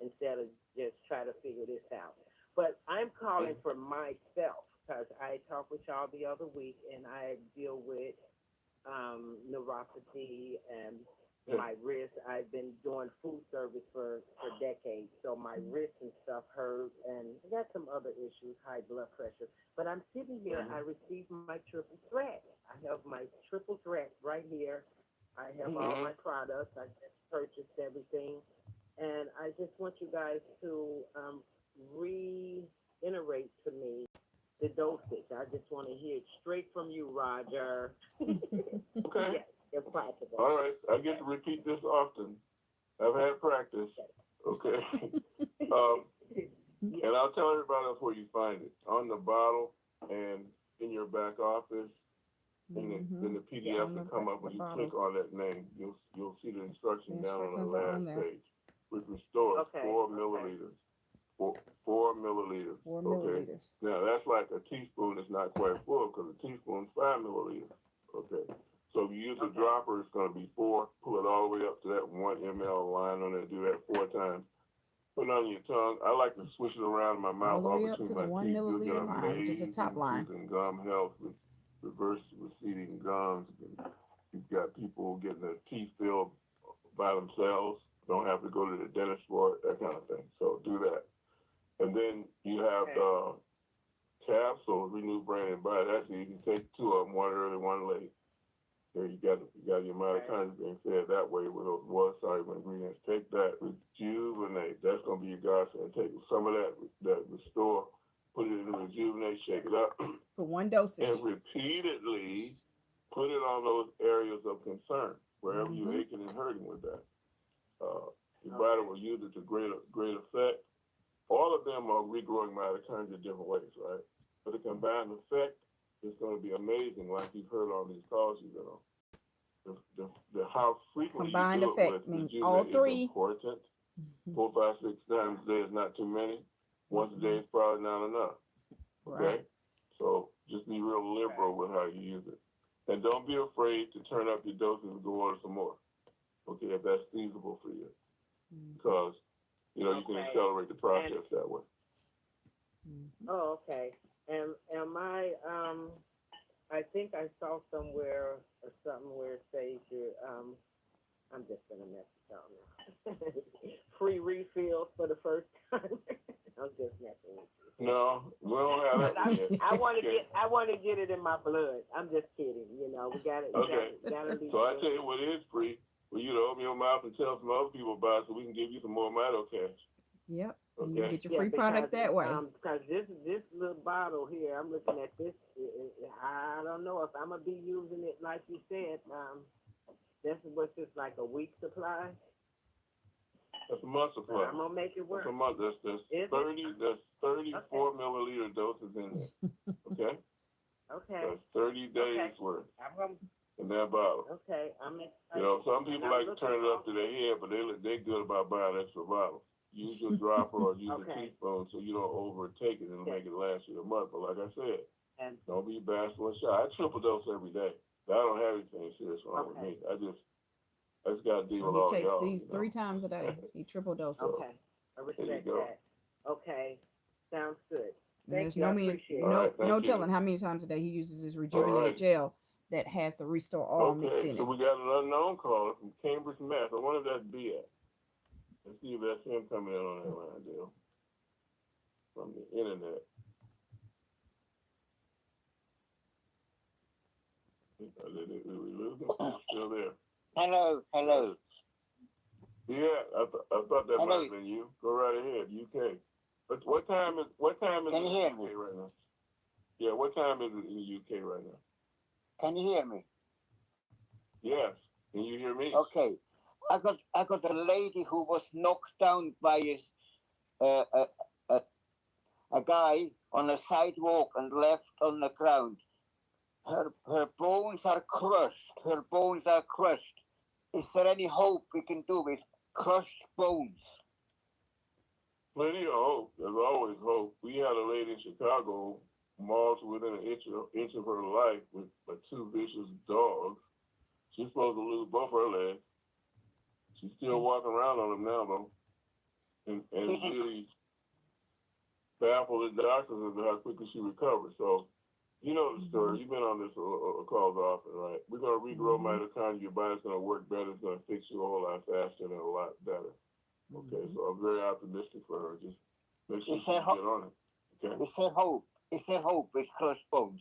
instead of just try to figure this out. But I'm calling for myself, because I talked with y'all the other week, and I deal with neuropathy and my wrist. I've been doing food service for decades, so my wrist and stuff hurt, and I got some other issues, high blood pressure. But I'm sitting here, I received my triple threat. I have my triple threat right here. I have all my products. I just purchased everything. And I just want you guys to reiterate to me the dosage. I just want to hear it straight from you, Roger. Okay. Yes, if possible. All right. I get to repeat this often. I've had practice. Okay. And I'll tell everybody else where you find it. On the bottle and in your back office. In the PDF will come up when you click on that name. You'll see the instructions down on the last page. Which restores 4 milliliters. 4 milliliters. 4 milliliters. Now that's like a teaspoon. It's not quite full, because a teaspoon is 5 milliliters. Okay. So if you use a dropper, it's going to be 4. Pull it all the way up to that 1 ml line on there. Do that 4 times. Put it on your tongue. I like to swish it around in my mouth. All the way up to the 1 milliliter line, which is the top line. And gum health with reverse receding gums. You've got people getting their teeth filled by themselves. Don't have to go to the dentist for it, that kind of thing. So do that. And then you have the capsules, Renew Brain and Body. That's easy. Take 2 of them, one early, one late. There you got your mitochondria being fed that way with those water-soluble ingredients. Take that, rejuvenate. That's going to be your godsend. Take some of that restore, put it in the rejuvenate, shake it up. For 1 dosage. And repeatedly put it on those areas of concern, wherever you're aching and hurting with that. Your body will use it to great effect. All of them are regrowing mitochondria different ways, right? But the combined effect is going to be amazing, like you've heard on these calls you've been on. The how frequently Combined you do effect it with means rejuvenate all 3. is important. 4, 5, 6 times a day is not too many. Once a day is probably not enough. Okay? Right. So just be real liberal with how you use it. And don't be afraid to turn up your doses and go order some more. Okay, if that's feasible for you. Because, you can accelerate the process that way. Oh, okay. And am I think I saw somewhere or something where it says I'm just gonna mess it up now. Free refills for the first time. I'm just messing with you. No, we don't have that yet. I want to get it in my blood. I'm just kidding. We got it. Okay. Gotta leave So I tell you what is free. For you to open your mouth and tell some other people about it so we can give you some more MoreMito cash. Yep. Okay. And you get your free product that way. Because this little bottle here, I'm looking at this. I don't know if I'm gonna be using it like you said. This was just like a week supply. That's a month supply. I'm gonna make it work. That's a month. There's 34 milliliter doses in there. Okay. Okay. That's 30 days worth. I'm gonna. In that bottle. Okay, I'm excited. Some people like to turn it up to their head, but they're good about buying extra bottles. Use your dropper or use a teaspoon so you don't overtake it and make it last you a month. But like I said, don't be bashful and shy. I triple dose every day. I don't have anything serious wrong with me. I just got to deal with all y'all. He takes these 3 times a day. He triple doses. Okay, I respect that. Okay, sounds good. There's you. no telling how many times a day he uses his Rejuvenate Gel that has the Restore All mix in it. So we got an unknown caller from Cambridge, Mass. I wonder if that's BS. Let's see if that's him coming in on that line, deal. From the internet. Still there. Hello. Yeah, I thought that might have been you. Go right ahead, UK. But what time is Can it in you the hear UK me? right now? Yeah, what time is it in the UK right now? Can you hear me? Yes. Can you hear me? Okay. I got a lady who was knocked down by a guy on a sidewalk and left on the ground. Her bones are crushed. Is there any hope we can do with crushed bones? Plenty of hope. There's always hope. We had a lady in Chicago mauled within an inch of her life with 2 vicious dogs. She's supposed to lose both her legs. She's still walking around on them now, though. And really baffled the doctors as to how quickly she recovered. So, you know the story. You've been on this calls often, right? We're going to regrow mitochondria. Your body's going to work better. It's going to fix you a whole lot faster and a lot better. Okay, so I'm very optimistic for her. Just make sure you get on it. Okay? Is there hope? Is there hope with crushed bones?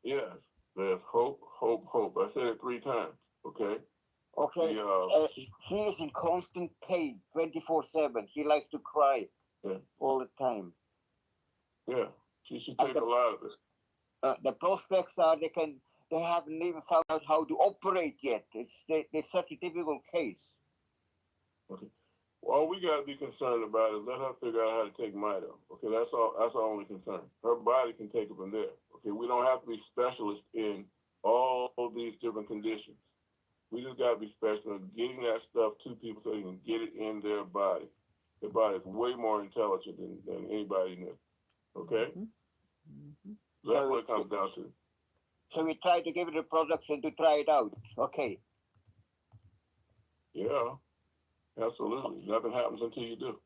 Yes, there's hope. I said it 3 times, okay? Okay, she is in constant pain 24/7. She likes to cry all the time. Yeah, she should take a lot of it. The prospects are they haven't even found out how to operate yet. It's such a difficult case. Okay. Well, all we got to be concerned about is let her figure out how to take Mito. Okay, that's all. That's our only concern. Her body can take it from there. Okay, we don't have to be specialists in all of these different conditions. We just got to be special in getting that stuff to people so they can get it in their body. Their body is way more intelligent than anybody knew. Okay? That's what it comes down to. So we try to give it the products and to try it out. Okay. Yeah, absolutely. Nothing happens until you do.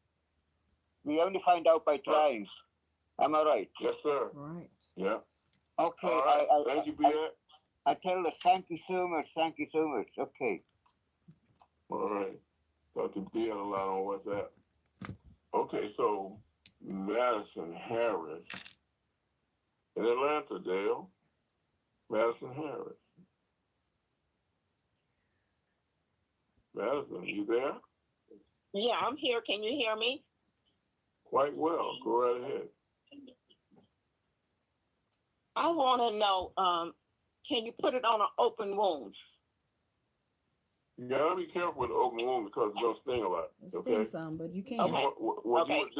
We only find out by trying. Am I right? Yes, sir. Right. Yeah. Okay. All right. Thank you, Biat. I tell her thank you so much. Okay. All right. Talk to Biat a lot on WhatsApp. Okay, so Madison Harris in Atlanta, Dale. Madison Harris. Madison, you there? Yeah, I'm here. Can you hear me? Quite well. Go right ahead. I want to know, can you put it on an open wound? You gotta be careful with the open wound because it's gonna sting a lot. It stings some, but you can't. Okay. What you would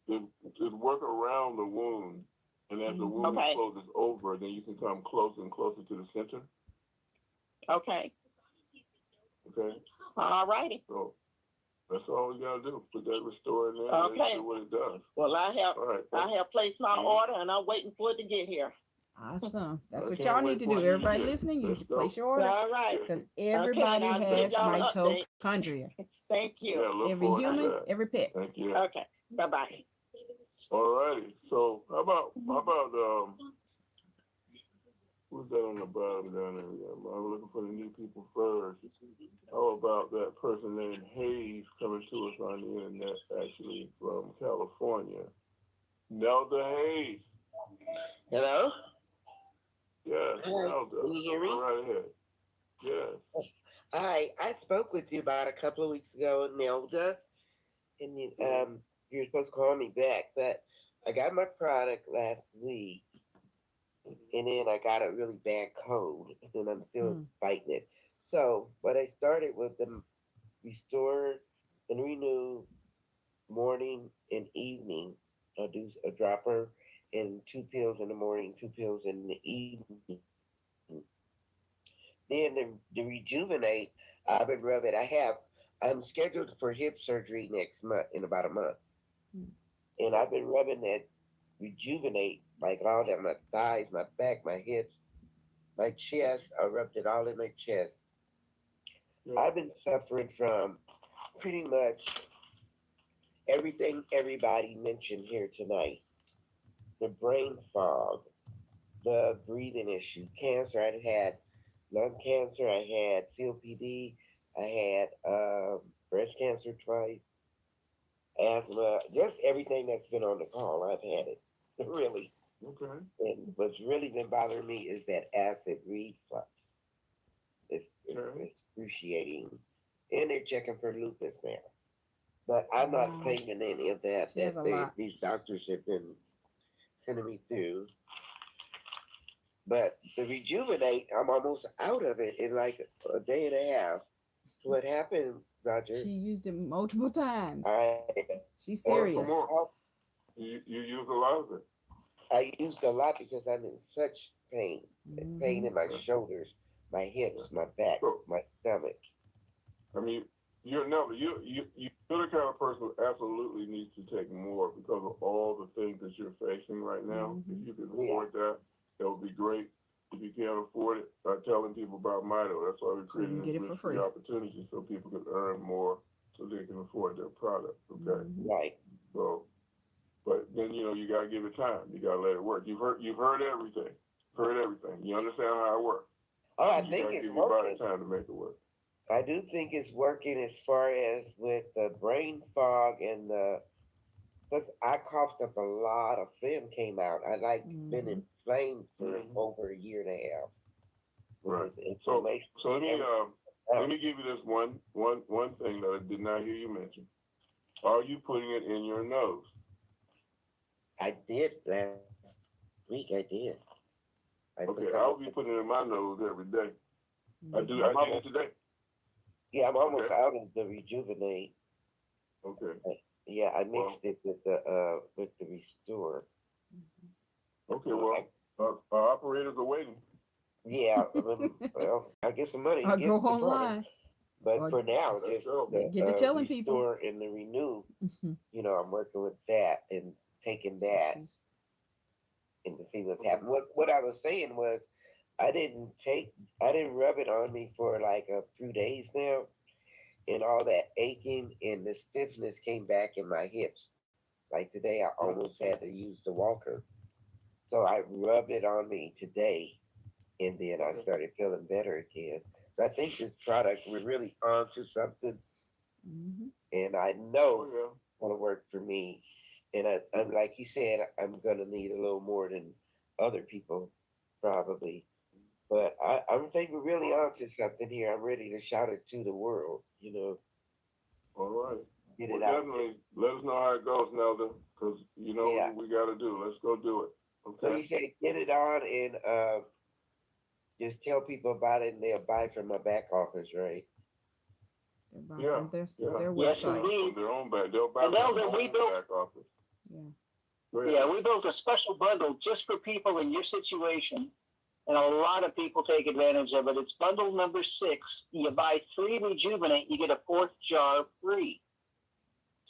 do is work around the wound, and as the wound closes over, then you can come closer and closer to the center. Okay. Okay. All righty. So, That's all we gotta do. Put that restore in there Okay. and see what it does. Well, I have All right. placed my order, and I'm waiting for it to get here. Awesome. That's I what can't y'all wait need to for do. you to Everybody get it. listening, you need to Let's go. place your order All right. because everybody I'll give has y'all an update. mitochondria. Thank you. Yeah, look Every forward to human, that. every pet. Thank you. Okay. Bye-bye. All righty. So how about who's that on the bottom down there? I'm looking for the new people first. How about that person named Hayes coming to us on the internet, actually from California? Nelda Hayes. Hello? Yes, Hi. Nelda. Can you hear me? Go right ahead. Yes. Hi, I spoke with you about a couple of weeks ago, Nelda, and you were supposed to call me back, but I got my product last week, and then I got a really bad cold, and I'm still fighting it. So, what I started with the Restore and Renew morning and evening. I'll do a dropper and 2 pills in the morning, 2 pills in the evening. Then the Rejuvenate, I've been rubbing. I'm scheduled for hip surgery next month, in about a month. And I've been rubbing that Rejuvenate, like all that, my thighs, my back, my hips, my chest. I rubbed it all in my chest. Yeah. I've been suffering from pretty much everything everybody mentioned here tonight. The brain fog, the breathing issue, cancer. I had lung cancer, I had COPD, I had breast cancer twice, asthma, just everything that's been on the call, I've had it, really. Okay. And what's really been bothering me is that acid reflux. It's excruciating. And they're checking for lupus now. But I'm not claiming any of that these doctors have been sending me through. But the Rejuvenate, I'm almost out of it in like a day and a half. So what happened, Roger? She used it multiple times. She's Order serious. some more. You use a lot of it. I used a lot because I'm in such pain. Pain in my shoulders, my hips, my back, my stomach. I mean, you're the kind of person who absolutely needs to take more because of all the things that you're facing right now. If you can afford that would be great. If you can't afford it, start telling people about Mito. That's why we're creating these free opportunities so people can earn more so they can afford their product. Okay. Right. So, but then you got to give it time. You got to let it work. You've heard everything. You understand how it works. Oh, I think it's working. You got to give your body time to make it work. I do think it's working as far as with the brain fog and because I coughed up a lot of phlegm came out. I been inflamed for over a year and a half. Right. So let me give you this one thing that I did not hear you mention. Are you putting it in your nose? I did last week. I did. Okay, I'll be putting it in my nose every day. I did it today. Yeah, I'm almost out of the Rejuvenate. Okay. Yeah, I mixed it with the Restore. Okay, well, our operators are waiting. Yeah, well, I get some money. I'll go online. But for now, just get to telling people. Restore and the Renew. I'm working with that and taking that and to see what's happening. What I was saying was, I didn't rub it on me for like a few days now, and all that aching and the stiffness came back in my hips. Like today, I almost had to use the walker. So I rubbed it on me today, and then I started feeling better again. So I think this product, we're really onto something, and I know it's going to work for me. And I'm like you said, I'm going to need a little more than other people, probably. But I think we're really onto something here. I'm ready to shout it to the world, All right. Get it definitely let us know how it goes, Nelda, because what we got to do. Let's go do it. Okay. So you say get it on and just tell people about it and they'll buy from my back office, right? From their website. Yes, from their own back. They'll buy from their own back office. Yeah, we built a special bundle just for people in your situation. And a lot of people take advantage of it. It's bundle number 6. You buy 3 Rejuvenate, you get a 4th jar free.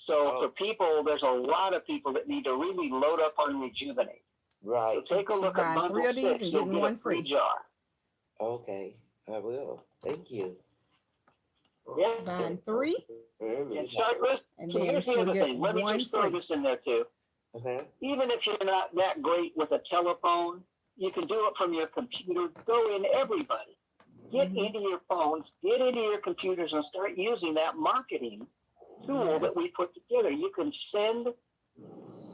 So for people, there's a lot of people that need to really load up on Rejuvenate. Right. So take a look at bundle 3 of these 6. and You'll getting get one a free free. jar. Okay, I will. Thank you. Yeah. Buying 3, And start listening. and So then here's the she'll other get thing. Let me one just throw free. this in there too. Okay. Even if you're not that great with a telephone, you can do it from your computer. Go in, everybody. Get into your phones, get into your computers, and start using that marketing tool that we put together. You can send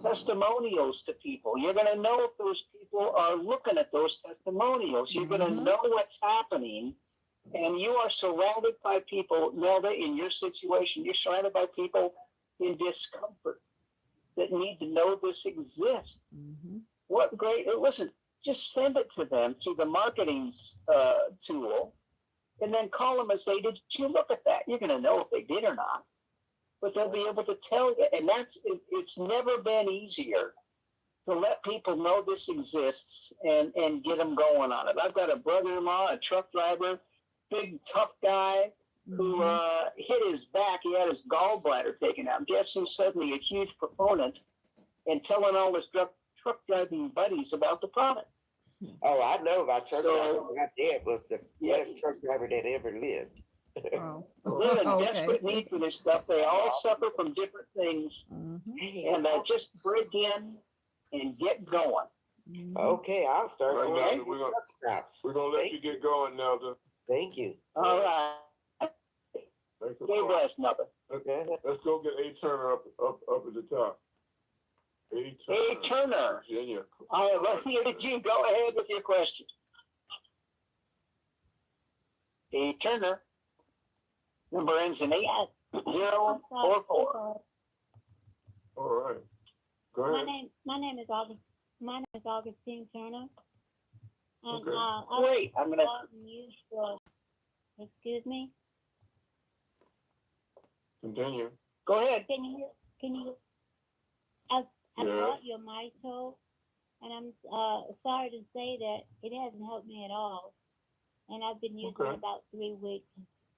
testimonials to people. You're going to know if those people are looking at those testimonials. You're going to know what's happening. And you are surrounded by people, Nelda, in your situation, you're surrounded by people in discomfort that need to know this exists. What great, listen, just send it to them through the marketing tool, and then call them and say, did you look at that? You're going to know if they did or not, but they'll be able to tell you. And it's never been easier to let people know this exists and get them going on it. I've got a brother-in-law, a truck driver, big tough guy who hit his back. He had his gallbladder taken out. Guess who's suddenly a huge proponent and telling all his truck driving buddies about the product. Oh, I know about truck driver. My dad was the best truck driver that ever lived. They're in desperate need for this stuff. They all suffer from different things, and just break in and get going. Okay, I'll start. Right now, we're gonna let you get going, Nelda. Thank you. All right. Stay blessed, Nelda. Okay. Let's go get A. Turner up at the top. A. Turner. Virginia. Let's hear you. Go ahead with your question. A. Turner. Number ends in 8044. All right. Go ahead. My name is Augustine Turner. And Wait, I'm gonna use for. Excuse me. Continue. Go ahead. Can you? I bought your Mito, and I'm sorry to say that it hasn't helped me at all. And I've been using it about 3 weeks.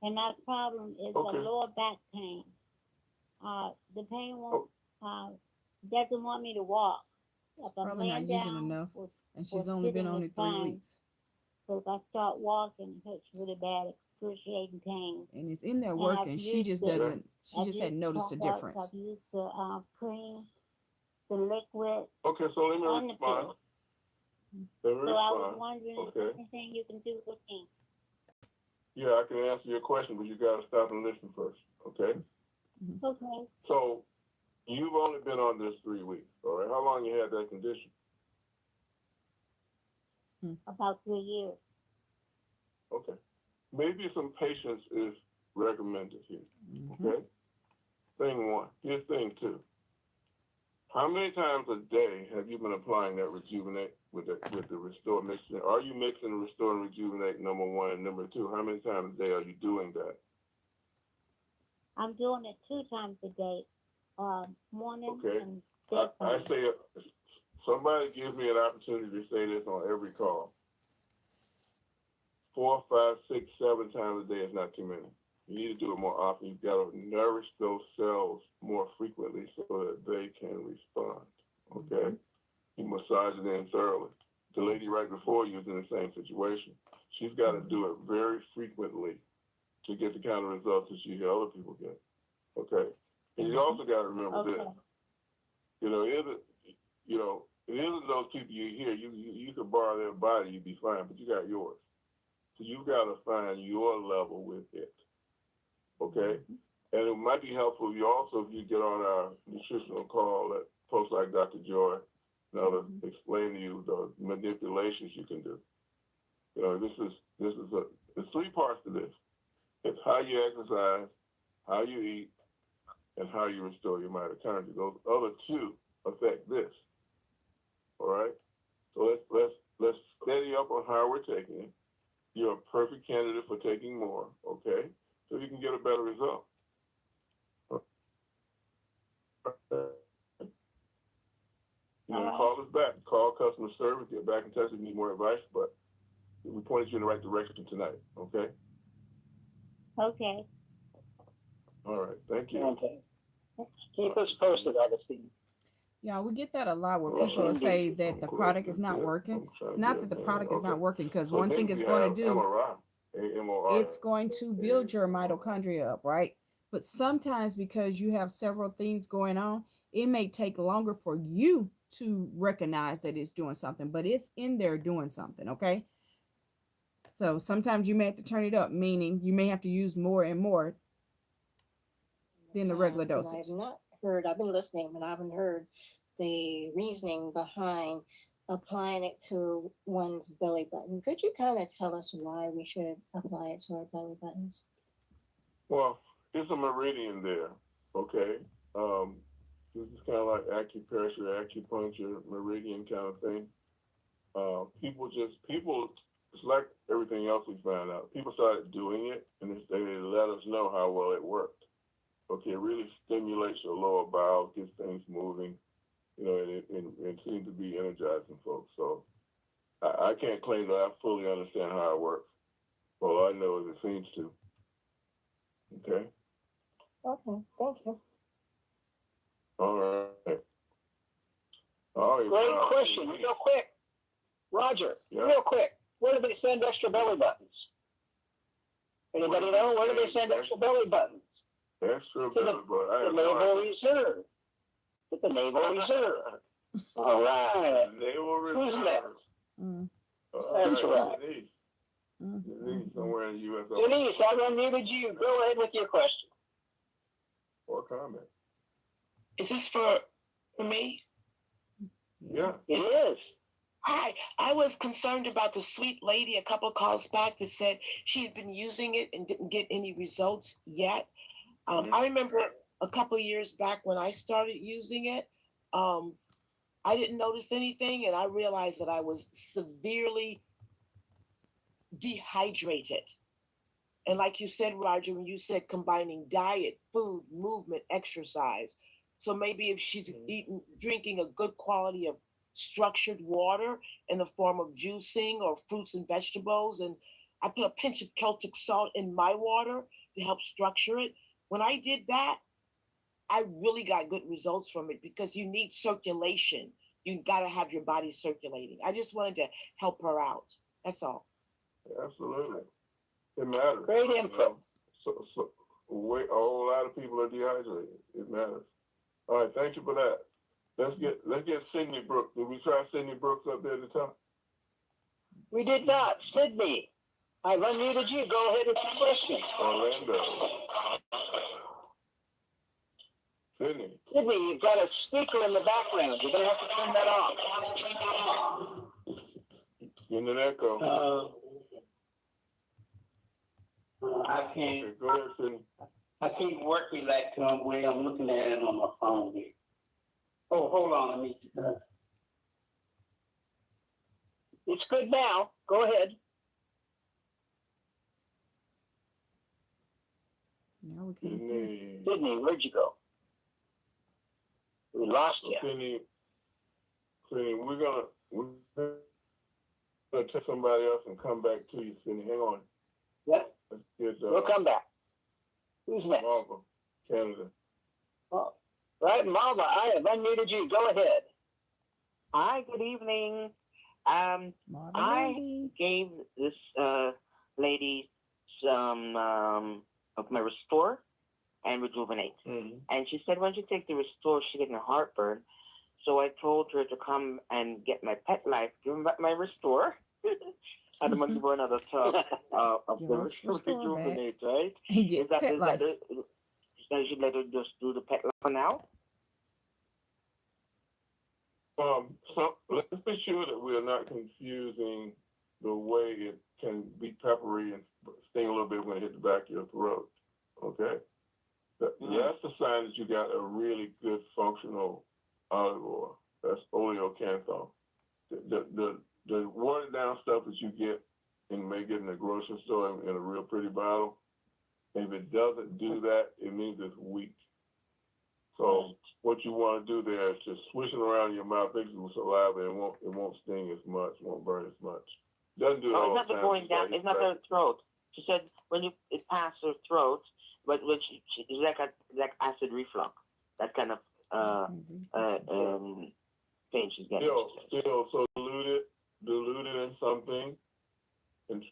And my problem is the lower back pain. The pain won't doesn't want me to walk. If I'm Probably not using enough, and she's only been on it 3 weeks. So if I start walking, it hurts really bad, excruciating pain. And it's in there working. She just doesn't. She just hadn't noticed the difference. I've used the cream, the liquid. Okay, so let me respond. So I was wondering if there's anything you can do with me. Yeah, I can answer your question, but you got to stop and listen first, okay? Okay. So you've only been on this 3 weeks, all right? How long you had that condition? About 3 years. Okay. Maybe some patience is recommended here, okay? Thing one. Here's thing two. How many times a day have you been applying that Rejuvenate with the Restore mixture? Are you mixing the Restore and Rejuvenate, number one, and number two? How many times a day are you doing that? I'm doing it 2 times a day, morning and I say somebody gives me an opportunity to say this on every call. 4, 5, 6, 7 times a day is not too many. You need to do it more often. You've got to nourish those cells more frequently so that they can respond, okay? You massage it in thoroughly. The lady right before you is in the same situation. She's got to do it very frequently to get the kind of results that she hears other people get, okay? And you also got to remember this. It isn't those people you hear. You could borrow their body, you'd be fine, but you got yours. So you've got to find your level with it. Okay, and it might be helpful if you get on our nutritional call that folks like Dr. Joy, to explain to you the manipulations you can do. There's 3 parts to this. It's how you exercise, how you eat, and how you restore your mitochondria. Those other 2 affect this. All right, so let's steady up on how we're taking it. You're a perfect candidate for taking more. Okay. So you can get a better result. You know, call us back. Call customer service. Get back in touch if you need more advice. But we pointed you in the right direction tonight. Okay? Okay. All right. Thank you. Okay. Keep us posted, Augustine. Yeah, we get that a lot where Yes, people say indeed. that the product is not working. It's not that the product is not working, because one thing it's going to do, it's going to build your mitochondria up, right? But sometimes because you have several things going on, it may take longer for you to recognize that it's doing something, but it's in there doing something, okay? So sometimes you may have to turn it up, meaning you may have to use more and more than the regular dosage. I've not heard, I've been listening, but I haven't heard the reasoning behind applying it to one's belly button. Could you kind of tell us why we should apply it to our belly buttons? Well, there's a meridian there, okay? This is kind of like acupressure, acupuncture, meridian kind of thing. People, it's like everything else we found out. People started doing it, and they let us know how well it worked. Okay, it really stimulates your lower bowel, gets things moving, you know, and it seems to be energizing folks. So I can't claim that I fully understand how it works. All I know is it seems to. Okay? Okay, thank you. All right. All right. Great question. Real quick. Roger, real quick. Where do they send extra belly buttons? Anybody know? Where do they send extra belly buttons? Extra belly button. The Naval Reserve. To the Naval Reserve. All right. Naval Reserve. Who's next? That's right. Denise, somewhere in the U.S. Denise, I unmuted you. Go ahead with your question. Or comment. Is this for me? Yeah. It is. Hi, I was concerned about the sweet lady a couple of calls back that said she had been using it and didn't get any results yet. I remember a couple of years back when I started using it, I didn't notice anything, and I realized that I was severely dehydrated. And like you said, Roger, when you said combining diet, food, movement, exercise. So maybe if she's drinking a good quality of structured water in the form of juicing or fruits and vegetables, and I put a pinch of Celtic salt in my water to help structure it. When I did that, I really got good results from it because you need circulation. You got to have your body circulating. I just wanted to help her out. That's all. Absolutely. It matters. Great input. So a whole lot of people are dehydrated. It matters. All right, thank you for that. Let's get Sydney Brooks. Did we try Sydney Brooks up there at the top? We did not. Sydney, I've unmuted you. Go ahead with your question. Orlando. Sydney. Sydney, you've got a speaker in the background. You're going to have to turn that off. Getting an echo. I can't. Okay, go ahead, Sydney. I can't work it like the way I'm looking at it on my phone here. Oh, hold on, let me. It's good now. Go ahead. Now we can't hear. Sydney, where'd you go? We lost you. Sydney, we're gonna take somebody else and come back to you, Sydney. Hang on. Yep. We'll come back. Who's next? Marva, Canada. Oh, right, Marva, I have unmuted you. Go ahead. Hi, good evening. I gave this lady some of my Restore and Rejuvenate. And she said when she takes the Restore, she gets a heartburn. So I told her to come and get my Petlife, give her my Restore. I don't want to give her another tub of the Rejuvenate, right? Is that you should let her just do the Petlife for now? So let's be sure that we are not confusing the way it can be peppery and sting a little bit when it hits the back of your throat. Okay? That's the sign that you got a really good functional olive oil. That's oleocanthone. The watered down stuff that you get and may get in the grocery store in a real pretty bottle, if it doesn't do that, it means it's weak. So what you want to do there is just swish it around your mouth, mix it with saliva, and it won't sting as much, won't burn as much. Doesn't do it all the time. It's not going down. It's not her throat. She said when it passed her throat, but when she it's like acid reflux. that kind of pain she's getting. Still, so dilute it in something, and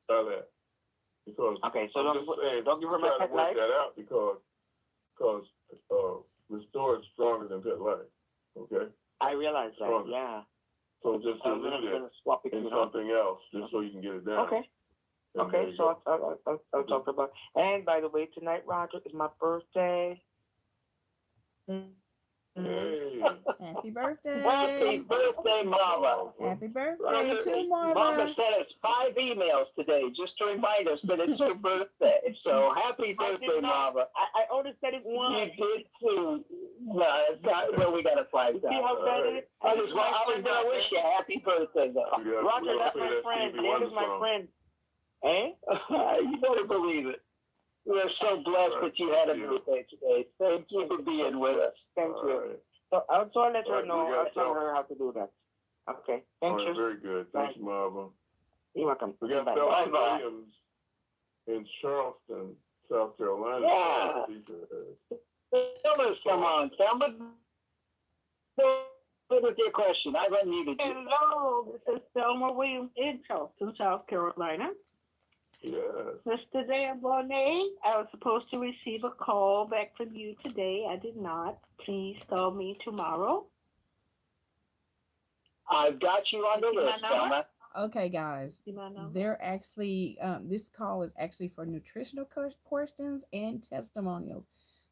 try that. Because okay, so don't give her my Petlife. Work that out because Restore is stronger than Petlife. Okay. I realize that. Stronger. Yeah. So just dilute it in something else, just so you can get it down. Okay. Okay, so I'll talk about. And by the way, tonight, Roger, is my birthday. Hey. Happy birthday. Happy birthday, Mama. Happy birthday Roger, to Mama. Mama sent us 5 emails today just to remind us that it's her birthday. So happy birthday, Mama. I only said it once. You did too. No, it's not. Well, we got to find out. See how bad it is? I was going to wish you a happy birthday, though. Roger, that's my friend. That is my friend. Eh? You better believe it. We're so blessed that you had a birthday today. Thank you for being with us. Thank you. Right. So I'll let her know. I'll tell her how to do that. Okay. Thank you. Very good. Thank you, Marva. You're welcome. We got Beth Williams in Charleston, South Carolina. Yeah. Thelma's come on. Thelma, what was your question? I've unmuted you. Hello, this is Thelma Williams in Charleston, South Carolina. Yes. Mr. Dan Bonet, I was supposed to receive a call back from you today. I did not. Please call me tomorrow. I've got you on the list, Thelma. Okay, guys. They're actually, this call is actually for nutritional questions and testimonials.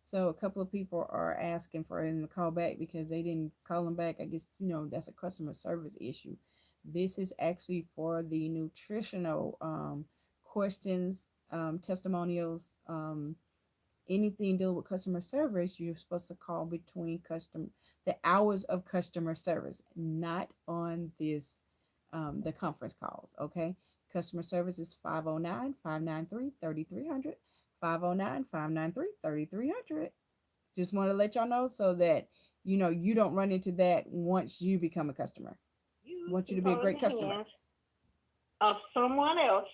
So a couple of people are asking for him to call back because they didn't call him back. I guess, that's a customer service issue. This is actually for the nutritional questions, testimonials, anything dealing with customer service. You're supposed to call between the hours of customer service, not on this the conference calls. Okay, customer service is 509-593-3300, 509-593-3300. Just want to let y'all know so that you don't run into that once you become a customer. Want you to be a great customer of someone else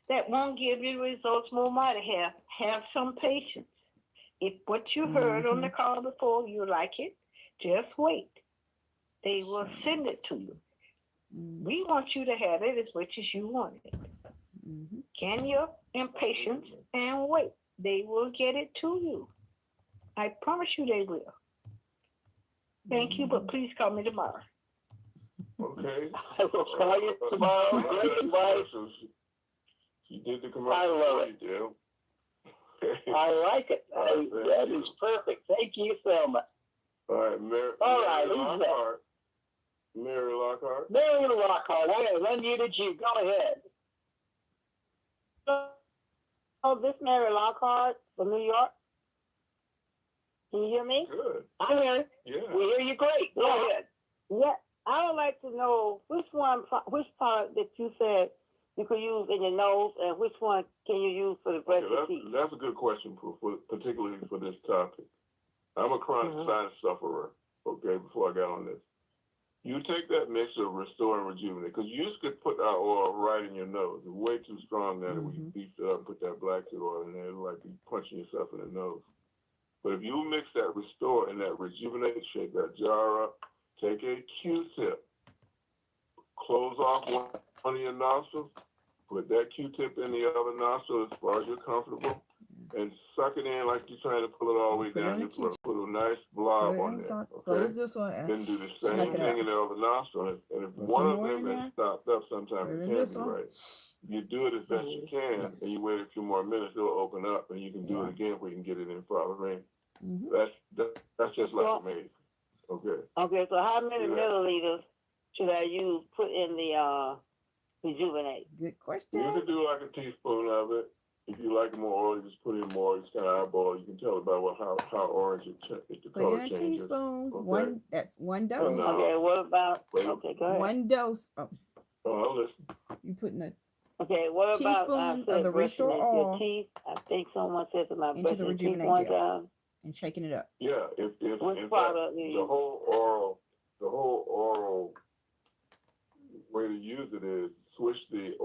that won't give you results MoreMito have some patience. If what you heard on the call before you like it, just wait. They will send it to you. We want you to have it as much as you want it. Can your impatience and wait. They will get it to you. I promise you they will. Thank you, but please call me tomorrow. Okay. I will call you tomorrow. Great advice. She did the commercial. I love it. I like it. That is perfect. Thank you, Thelma. All right, Mary Lockhart. Mary Lockhart. Mary Lockhart. I have unmuted you. Go ahead. Oh, this Mary Lockhart from New York. Can you hear me? Good. I hear you. Yeah. We hear you great. Go ahead. Yeah, I would like to know which part that you said you could use in your nose, and which one can you use for the rest of the teeth? That's a good question, particularly for this topic. I'm a chronic sinus sufferer, okay, before I got on this. You take that mix of Restore and Rejuvenate, because you just could put our oil right in your nose. It's way too strong now that we beefed it up and put that blackseed oil in there. It's like you punching yourself in the nose. But if you mix that Restore and that Rejuvenate, shake that jar up, take a Q-tip, close off one of your nostrils, put that Q-tip in the other nostril as far as you're comfortable, and suck it in like you're trying to pull it all the way down your throat. Put a nice blob on there. Close this one. Then do the same thing in the other nostril. And if one of them has stopped up, sometimes it can't be right. You do it as best you can, and you wait a few more minutes, it'll open up, and you can do it again where you can get it in proper range. That's just like amazing. Okay. Okay, so how many milliliters should I use put in the Rejuvenate? Good question. You can do like a teaspoon of it. If you like more oil, you just put in more. It's kind of eyeball. You can tell about how orange the color changes. Put in a teaspoon. Okay. That's one dose. Okay, what about? Okay, go ahead. One dose. I'll listen. You put in a what about teaspoon of the Restore oil? Teeth? I think someone said to my into the Rejuvenate Gel and shaking it up. Yeah, if the whole oral way to use it is swish the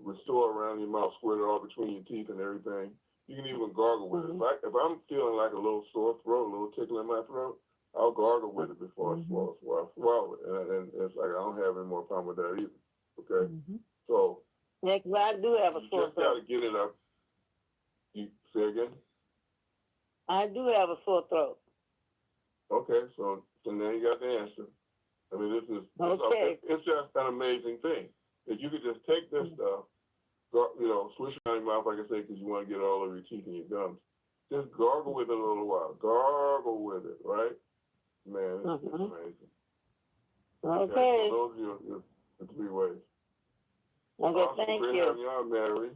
Restore around your mouth, squirt it all between your teeth and everything, You can even gargle with it. If I'm feeling like a little sore throat, a little tickle in my throat, I'll gargle with it before I swallow it. And it's like I don't have any more problem with that either. Okay? So, yeah, 'cause I do have a you sore just got to throat. get it up. You say again? I do have a sore throat. Okay, so now you got the answer. I mean, it's just an amazing thing that you could just take this stuff, swish it on your mouth, like I say, because you want to get all of your teeth and your gums. Just gargle with it a little while. Gargle with it, right? Man, it's amazing. Okay. So those are your 3 ways. Okay, awesome. thank Great you. having you on, Mary.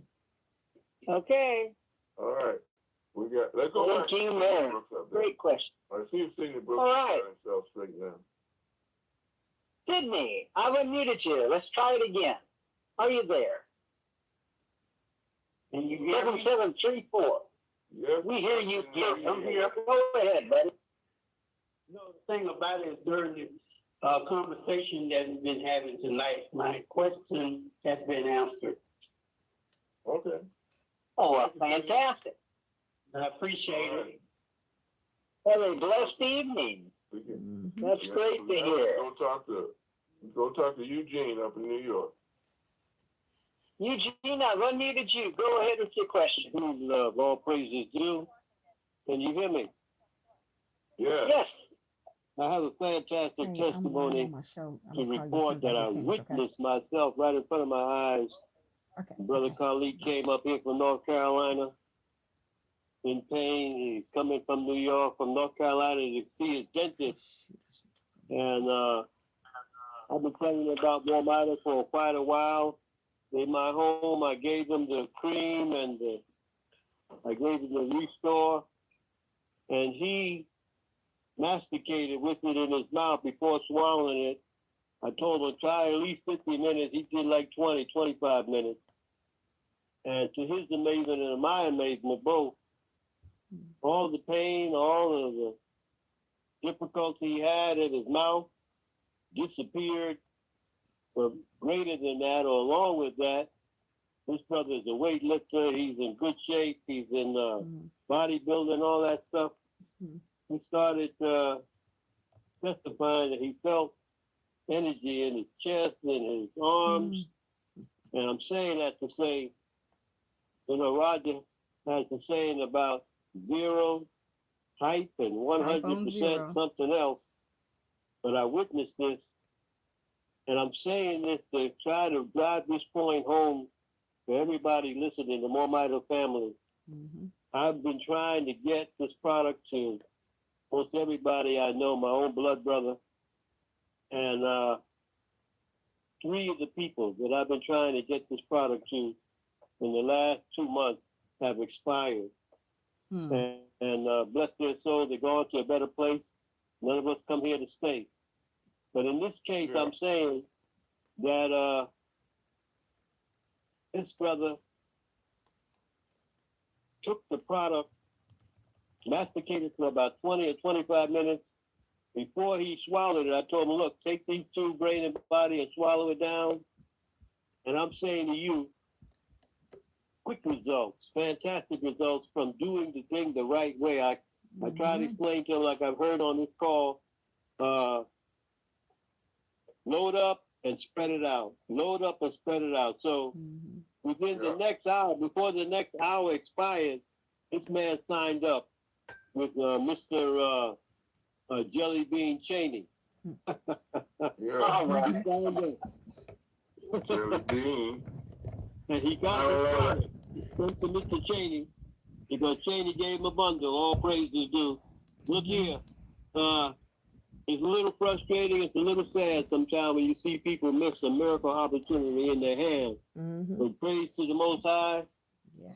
Okay. All right. Let's go back to you, to Mary. Brooks up there. Great question. I see you Sydney Brooks All right. got himself straight now. Sydney, I've unmuted you. Let's try it again. Are you there? And you 7734. Yes. We hear you. I'm here. Go ahead, buddy. No, the thing about it is during the conversation that we've been having tonight, my question has been answered. Okay. Oh, well, fantastic. I appreciate it. Have a blessed evening. That's great to hear. Go talk to Eugene up in New York. Eugene, I've unmuted you. Go ahead with your question. Love, all praises due. Can you hear me? Yeah. Yes. I have a fantastic testimony to report that I witnessed myself right in front of my eyes. Brother Khalid came up here from North Carolina in pain. He's coming from New York, from North Carolina to see his dentist. And I've been telling him about MoreMito for quite a while. In my home, I gave him the cream and I gave him the Restore. And he masticated with it in his mouth before swallowing it. I told him try at least 50 minutes. He did like 20, 25 minutes. And to his amazement and my amazement both, all the pain, all of the difficulty he had in his mouth disappeared. But greater than that, or along with that, this brother is a weightlifter. He's in good shape. He's in bodybuilding, all that stuff. He started testifying that he felt energy in his chest and his arms. And I'm saying that to say, Roger has the saying about 0 height and 100% something else. But I witnessed this, and I'm saying this to try to drive this point home for everybody listening, the MoreMito family. I've been trying to get this product to most everybody I know, my own blood brother. And 3 of the people that I've been trying to get this product to in the last 2 months have expired. And bless their souls, they're going to a better place. None of us come here to stay. But in this case, I'm saying that this brother took the product, masticated for about 20 or 25 minutes. Before he swallowed it, I told him, look, take these 2, brain and body, and swallow it down. And I'm saying to you, quick results, fantastic results from doing the thing the right way. I try to explain to him, like I've heard on this call, load up and spread it out. Load up and spread it out. So within the next hour, before the next hour expired, this man signed up with Mr. Jelly Bean Cheney. All right. Jelly Bean. And he got the product. Went to Mr. Cheney because Cheney gave him a bundle. All praises due. Look here. It's a little frustrating. It's a little sad sometimes when you see people miss a miracle opportunity in their hands. But praise to the Most High.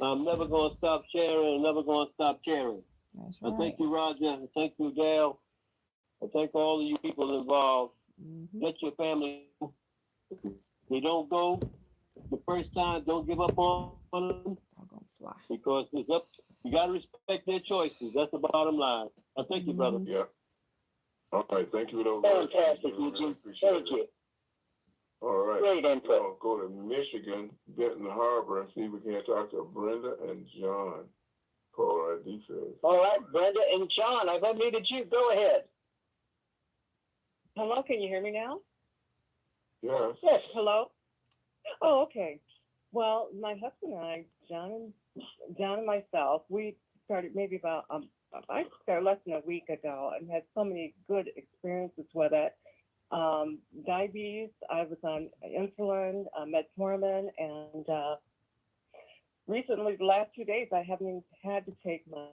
I'm never going to stop sharing. I'm never going to stop caring. I thank you, Roger. I thank you, Dale. I thank all of you people involved. Let your family, if they don't go the first time, don't give up on them. Because it's up. You got to respect their choices. That's the bottom line. I thank you, brother. Yeah. All right. Thank you for those words. Fantastic, Eugene. Thank you. All right. Great input. We'll go to Michigan, Benton Harbor, and see if we can talk to Brenda and John. caller ID says. All right, Brenda and John, I've unmuted you. Go ahead. Hello, can you hear me now? Yes. Yes. Hello? Oh, okay. Well, my husband and I, John and myself, we started maybe about, I started less than a week ago and had so many good experiences with it. Diabetes, I was on insulin, metformin, and recently, the last 2 days, I haven't even had to take my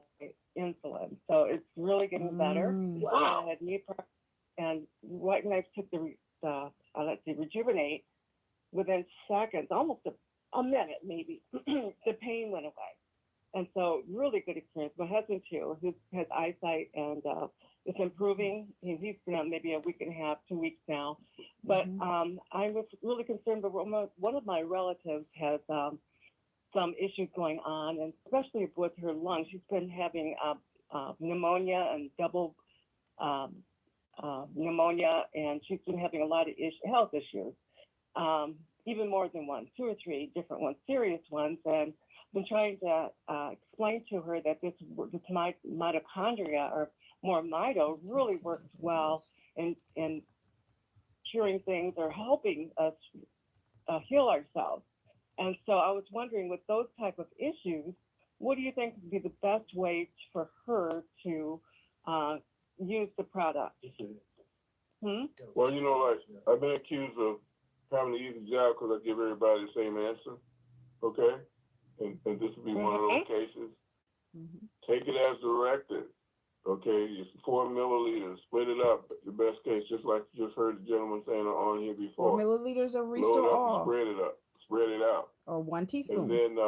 insulin. So it's really getting better. Wow. I had knee problems, and right when I took the Rejuvenate, within seconds, almost a minute maybe, the pain went away. And so really good experience. My husband too, who has eyesight and it's improving. He's been on maybe a week and a half, 2 weeks now. But I was really concerned, but one of my relatives has some issues going on, and especially with her lungs. She's been having pneumonia and double pneumonia, and she's been having a lot of health issues, even more than one, 2 or 3 different ones, serious ones. And I've been trying to explain to her that this mitochondria, or MoreMito, really works well in curing things or helping us heal ourselves. And so I was wondering, with those type of issues, what do you think would be the best way for her to use the product? Well, you know, like, I've been accused of having an easy job because I give everybody the same answer, okay? And this would be one of those cases. Take it as directed, okay? It's 4 milliliters, split it up, the best case, just like you just heard the gentleman saying on here before. 4 milliliters of Load Restore up All. and spread it up. Spread it out. Or 1 teaspoon. And then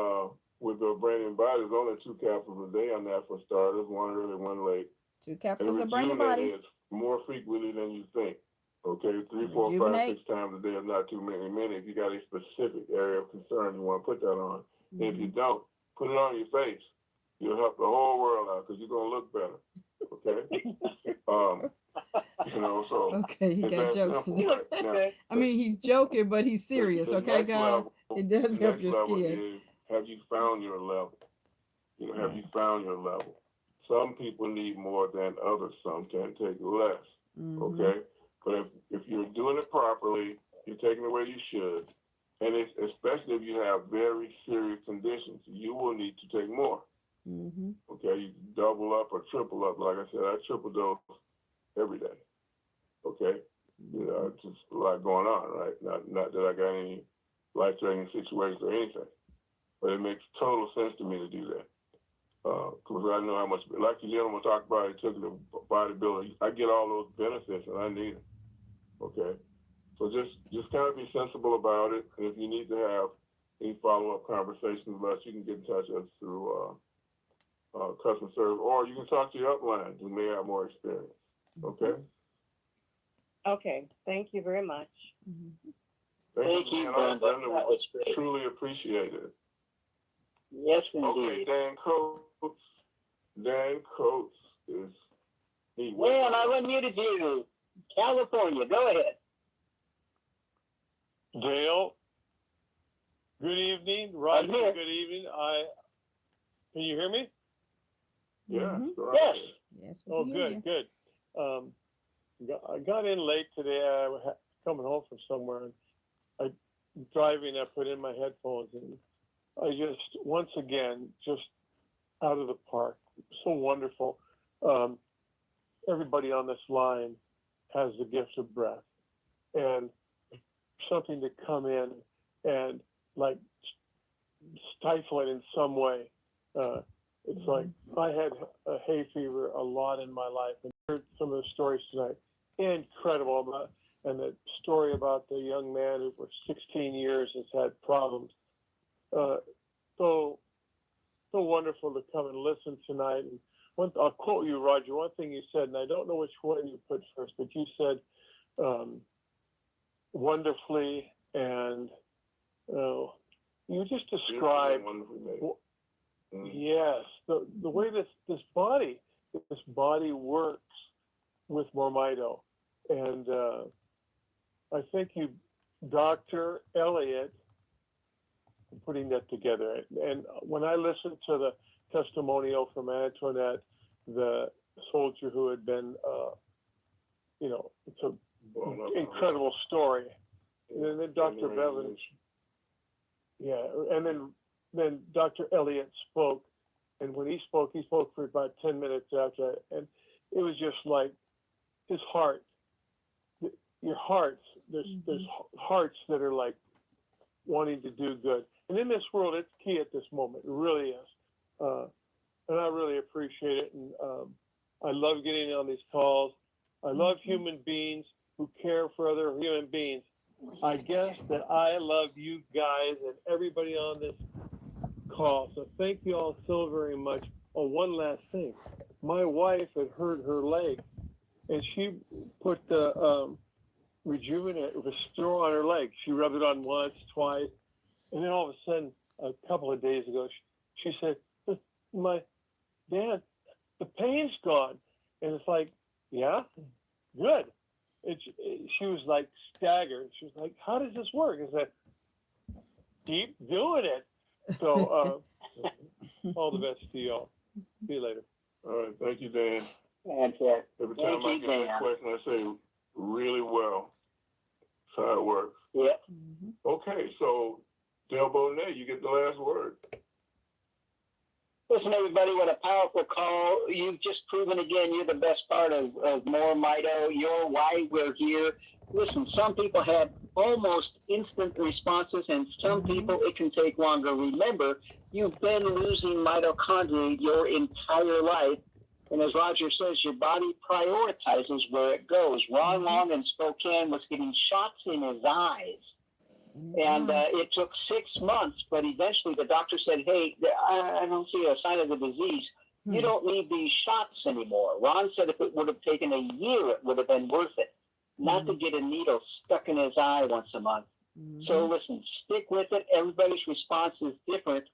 with the brain and body, there's only 2 capsules a day on that for starters, 1 early, 1 late. 2 capsules of brain and body. It's more frequently than you think. Okay, 3, 4, 5, 6 times a day is not too many. If you got a specific area of concern, you want to put that on. And if you don't, put it on your face. You'll help the whole world out because you're gonna look better. Okay. You know, so okay, he got jokes today. Right now, I mean, he's joking, but he's serious. Okay, guys. It does help your skin. Is, have you found your level? You know, have you found your level? Some people need more than others. Some can take less. Okay, but if you're doing it properly, you're taking it where you should, and it's, especially if you have very serious conditions, you will need to take more. Okay, you double up or triple up. Like I said, I triple dose every day. Okay, you know, just a lot going on, right? Not that I got any life-threatening situations or anything, but it makes total sense to me to do that. Because I know how much, like the gentleman talked about, he took the bodybuilder. I get all those benefits and I need them. Okay, so just kind of be sensible about it. And if you need to have any follow-up conversations with us, you can get in touch with us through customer service, or you can talk to your upline who may have more experience. Okay. Okay. Thank you very much. Thank you, Brenda. Brenda, That was great. Truly appreciate it. Yes, indeed. Okay, Dan Coates is. Dan, I unmuted you. California, go ahead. Dale, good evening. Roger, good evening. Can you hear me? Yeah. Yes. Yes. Oh, good, good. I got in late today. I was coming home from somewhere, and driving. I put in my headphones, and I just, once again, just out of the park. So wonderful. Everybody on this line has the gift of breath, and something to come in and like stifle it in some way. It's like I had a hay fever a lot in my life, and heard some of the stories tonight. Incredible. And the story about the young man who for 16 years has had problems. So wonderful to come and listen tonight. And I'll quote you, Roger. One thing you said, and I don't know which one you put first, but you said wonderfully, and you just described, yes, the way this body works with MoreMito. And I think you, Dr. Elliott, putting that together. And when I listened to testimonial from Antoinette, the soldier who had been, it's an incredible story. And then Dr. Bevan, and then Dr. Elliott spoke. And when he spoke for about 10 minutes after, and it was just like his heart, your hearts, there's hearts that are like wanting to do good. And in this world, it's key at this moment. It really is. And I really appreciate it. And I love getting on these calls. I love human beings who care for other human beings. I guess that I love you guys and everybody on this call. So thank you all so very much. Oh, one last thing. My wife had hurt her leg, and she put the Rejuvenate Restore on her leg. She rubbed it on once, twice, and then all of a sudden, a couple of days ago, she said, "My dad, the pain's gone." And it's like, yeah, good. She was like staggered. She was like, "How does this work?" I said, "Keep doing it." So all the best to y'all. See you later. All right. Thank you, Dan. Fantastic. Every time I get that question, I say, really well. That's how it works. Yeah. Okay, so Del Bonet, you get the last word. Listen, everybody, what a powerful call. You've just proven again you're the best part of MoreMito. You're why we're here. Listen, some people have almost instant responses, and some people it can take longer. Remember, you've been losing mitochondria your entire life. And as Roger says, your body prioritizes where it goes. Ron Long in Spokane was getting shots in his eyes. And it took 6 months, but eventually the doctor said, "Hey, I don't see a sign of the disease. You don't need these shots anymore." Ron said if it would have taken a year, it would have been worth it, not to get a needle stuck in his eye once a month. So listen, stick with it. Everybody's response is different,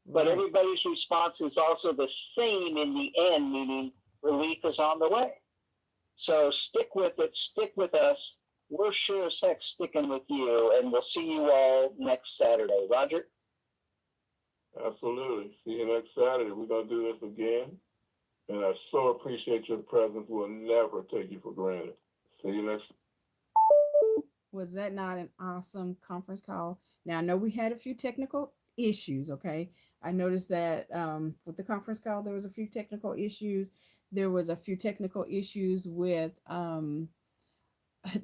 but everybody's response is also the same in the end, meaning relief is on the way. So stick with it. Stick with us. We're sure as heck sticking with you, and we'll see you all next Saturday. Roger? Absolutely. See you next Saturday. We're going to do this again, and I so appreciate your presence. We'll never take you for granted. See you next. Was that not an awesome conference call? Now, I know we had a few technical issues, okay? I noticed that with the conference call, there was a few technical issues. There was a few technical issues with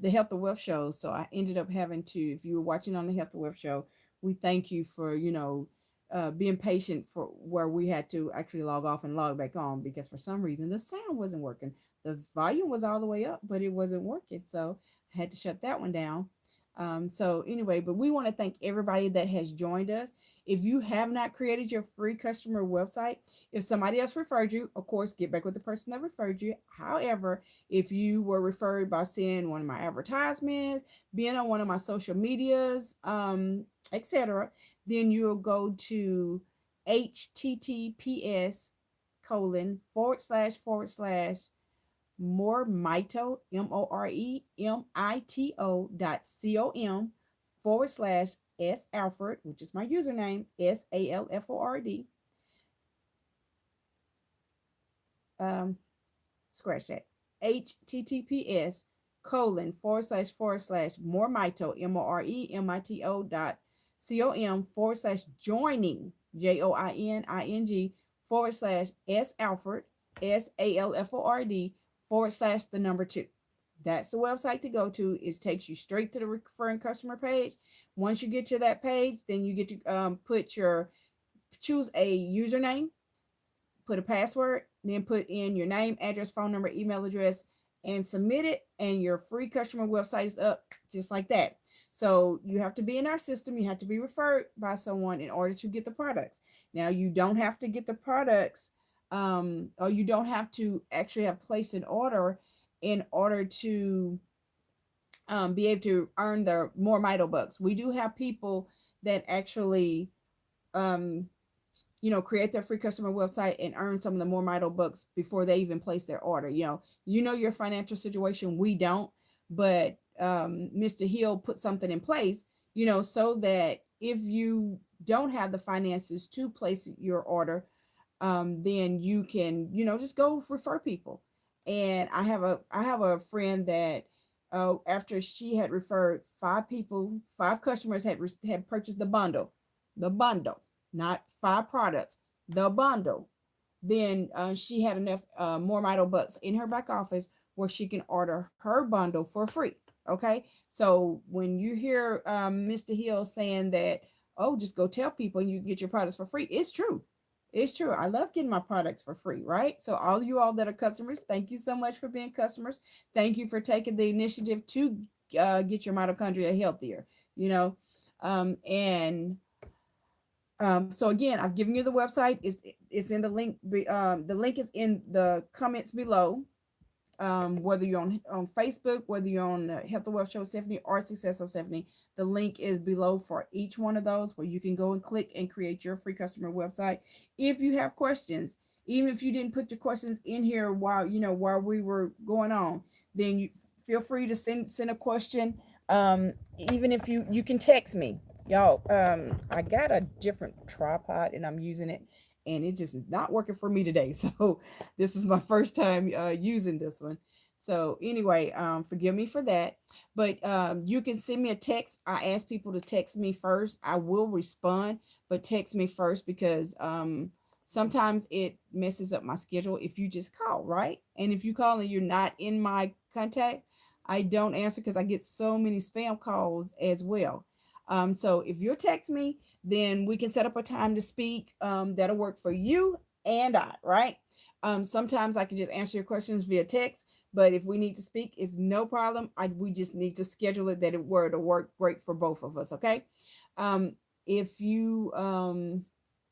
the Health and Wealth show. So I ended up having to, if you were watching on the Health and Wealth show, we thank you for, being patient for where we had to actually log off and log back on, because for some reason the sound wasn't working. The volume was all the way up, but it wasn't working. So I had to shut that one down. So anyway, but we want to thank everybody that has joined us. If you have not created your free customer website, if somebody else referred you, of course, get back with the person that referred you. However, if you were referred by seeing one of my advertisements, being on one of my social medias, etc., then you'll go to https://MoreMito, MoreMito.com// Alford, which is my username, SALFORD. Scratch that. https://MoreMito, MoreMito.com/joining, JOINING// Alford, SALFORD /2. That's the website to go to. It takes you straight to the referring customer page. Once you get to that page, then you get to choose a username, put a password, then put in your name, address, phone number, email address, and submit it. And your free customer website is up just like that. So you have to be in our system. You have to be referred by someone in order to get the products. Now, you don't have to get the products, or you don't have to actually have placed an order in order to be able to earn the MoreMito bucks. We do have people that actually, create their free customer website and earn some of the MoreMito bucks before they even place their order. Your financial situation, we don't, but Mr. Hill put something in place, so that if you don't have the finances to place your order, then you can, just go refer people. And I have a friend that after she had referred 5 customers had purchased the bundle, not 5 products, the bundle. Then she had enough MoreMito bucks in her back office where she can order her bundle for free. Okay, so when you hear Mr. Hill saying that, oh, just go tell people and you get your products for free, it's true. It's true. I love getting my products for free, right? So all you all that are customers, thank you so much for being customers. Thank you for taking the initiative to get your mitochondria healthier, and so again, I've given you the website. It's in the link. The link is in the comments below. Whether you're on Facebook, whether you're on Health and Wealth Show Stephanie or Successful Stephanie, the link is below for each one of those where you can go and click and create your free customer website. If you have questions, even if you didn't put your questions in here while we were going on, then you feel free to send a question. Even if you can text me, y'all. I got a different tripod and I'm using it, and it just not working for me today. So this is my first time using this one. So anyway, forgive me for that. But you can send me a text. I ask people to text me first. I will respond, but text me first because sometimes it messes up my schedule if you just call, right? And if you call and you're not in my contact, I don't answer because I get so many spam calls as well. So if you text me, then we can set up a time to speak that'll work for you and I, right? Sometimes I can just answer your questions via text, but if we need to speak, it's no problem. We just need to schedule it that it'll work great for both of us, okay? If you,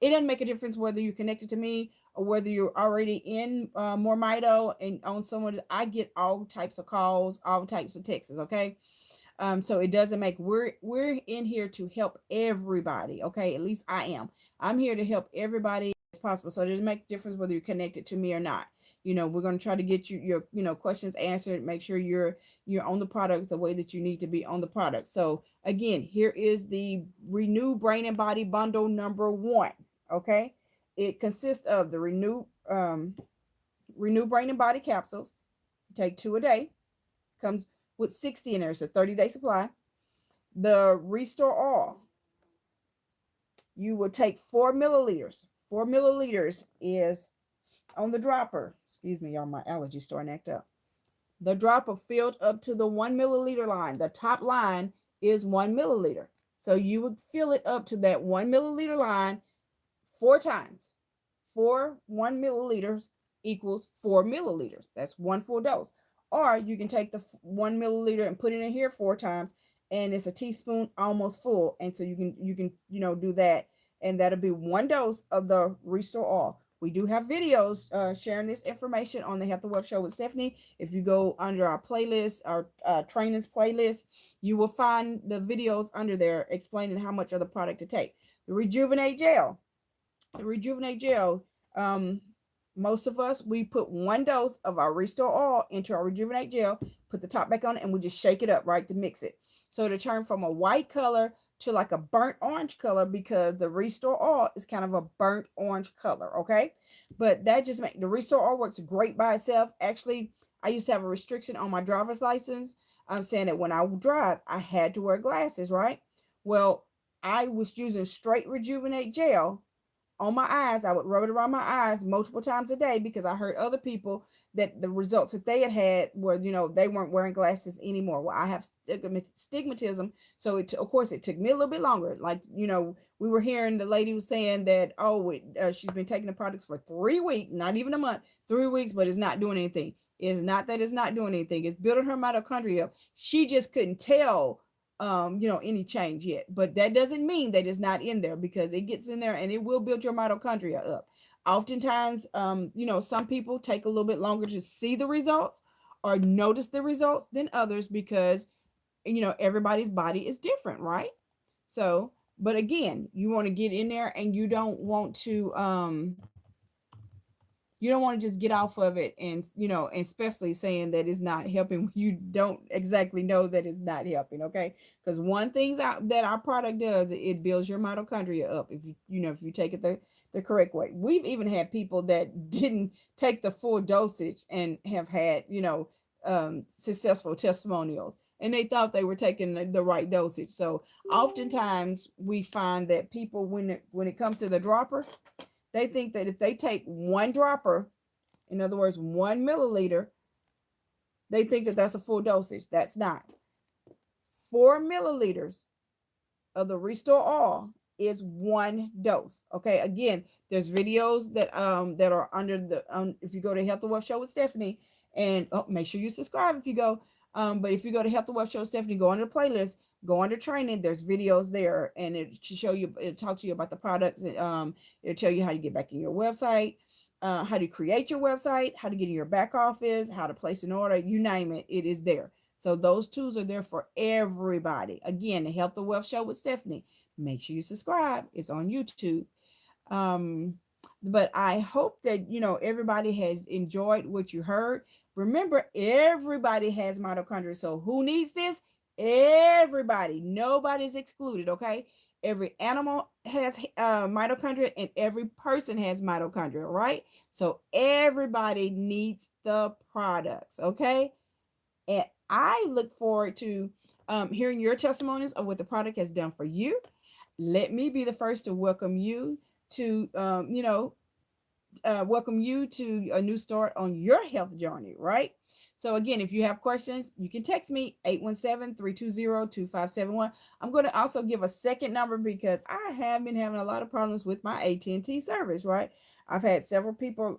it doesn't make a difference whether you're connected to me or whether you're already in MoreMito and on someone. I get all types of calls, all types of texts, okay? So it doesn't make, we're in here to help everybody. Okay. At least I am. I'm here to help everybody as possible. So it doesn't make a difference whether you're connected to me or not. We're going to try to get your questions answered, make sure you're on the products the way that you need to be on the product. So again, here is the Renew Brain and Body bundle number 1. Okay. It consists of the Renew Brain and Body capsules. You take 2 a day. Comes with 60 in there. It's a 30-day supply. The Restore All, you will take 4 milliliters. 4 milliliters is on the dropper. Excuse me, y'all, my allergies starting to act up. The dropper filled up to the 1 milliliter line. The top line is 1 milliliter. So you would fill it up to that 1 milliliter line 4 times. 1 milliliters equals 4 milliliters. That's 1 full dose. Or you can take the 1 milliliter and put it in here 4 times, and it's a teaspoon almost full. And so you can do that, and that'll be 1 dose of the Restore All. We do have videos sharing this information on the Health and Wealth Show with Stephanie. If you go under our playlist, our trainings playlist, you will find the videos under there explaining how much of the product to take. The Rejuvenate Gel. The Rejuvenate Gel, most of us, we put 1 dose of our Restore All into our Rejuvenate Gel, put the top back on it, and we just shake it up, right, to mix it. So it'll turn from a white color to like a burnt orange color because the Restore All is kind of a burnt orange color, okay? But that just makes, the Restore All works great by itself. Actually, I used to have a restriction on my driver's license. I'm saying that when I would drive, I had to wear glasses, right? Well, I was using straight Rejuvenate Gel on my eyes. I would rub it around my eyes multiple times a day because I heard other people that the results that they had were, they weren't wearing glasses anymore. Well, I have stigmatism. So of course it took me a little bit longer. Like, we were hearing the lady was saying that, she's been taking the products for 3 weeks, not even a month, 3 weeks, but it's not doing anything. It's not that it's not doing anything. It's building her mitochondria. She just couldn't tell any change yet, but that doesn't mean that it's not in there, because it gets in there and it will build your mitochondria up. Oftentimes, some people take a little bit longer to see the results or notice the results than others because, everybody's body is different, right? So, but again, you want to get in there and you don't want to, You don't want to just get off of it and, and especially saying that it's not helping when you don't exactly know that it's not helping. Okay. Because one thing that our product does, it builds your mitochondria up. If if you take it the correct way. We've even had people that didn't take the full dosage and have had, successful testimonials, and they thought they were taking the right dosage. So oftentimes we find that people, when it comes to the dropper, they think that if they take one dropper, in other words, 1 milliliter, they think that that's a full dosage. That's not. 4 milliliters of the Restore Oil is 1 dose. Okay. Again, there's videos that are under the if you go to Health and Wealth Show with Stephanie, and make sure you subscribe if you go. But if you go to Health and Wealth Show with Stephanie, go under the playlist, go under training. There's videos there, and it'll talk to you about the products. It'll tell you how to get back in your website, how to create your website, how to get in your back office, how to place an order. You name it, it is there. So those tools are there for everybody. Again, the Health and Wealth Show with Stephanie. Make sure you subscribe. It's on YouTube. But I hope that, everybody has enjoyed what you heard. Remember, everybody has mitochondria. So who needs this? Everybody. Nobody's excluded, okay? Every animal has mitochondria, and every person has mitochondria, right? So everybody needs the products, okay? And I look forward to hearing your testimonies of what the product has done for you. Let me be the first to welcome you to, welcome you to a new start on your health journey, right? So again, if you have questions, you can text me 817-320-2571. I'm going to also give a second number because I have been having a lot of problems with my AT&T service, right? I've had several people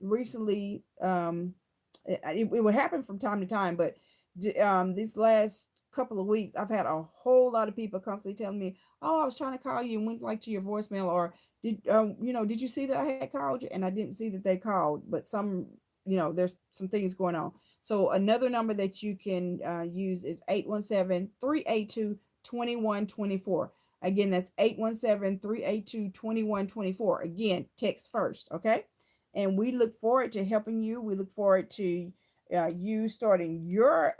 recently, it would happen from time to time, but these last couple of weeks, I've had a whole lot of people constantly telling me, "Oh, I was trying to call you and went to your voicemail," or did you see that I had called you?" And I didn't see that they called, but there's some things going on. So another number that you can use is 817-382-2124. Again, that's 817-382-2124. Again, text first, okay? And we look forward to helping you. We look forward to you starting your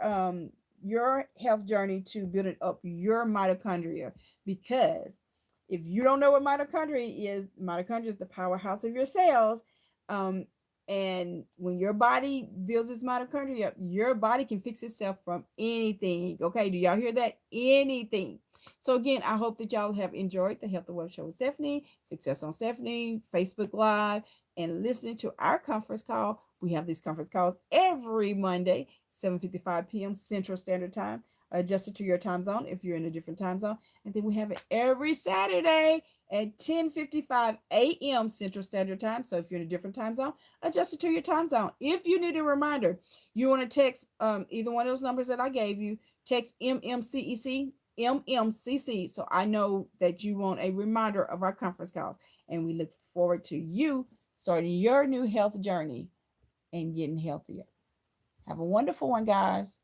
health journey to building up your mitochondria. Because if you don't know what mitochondria is the powerhouse of your cells. And when your body builds its mitochondria, your body can fix itself from anything. Okay, do y'all hear that? Anything. So again, I hope that y'all have enjoyed the Health and Wealth Show with Stephanie, Success on Stephanie, Facebook Live, and listening to our conference call. We have these conference calls every Monday, 7:55 p.m. Central Standard Time, adjusted to your time zone if you're in a different time zone. And then we have it every Saturday at 10:55 a.m. Central Standard Time. So if you're in a different time zone, adjusted to your time zone. If you need a reminder, you want to text either one of those numbers that I gave you, text MMCEC, so I know that you want a reminder of our conference calls. And we look forward to you starting your new health journey and getting healthier. Have a wonderful one, guys.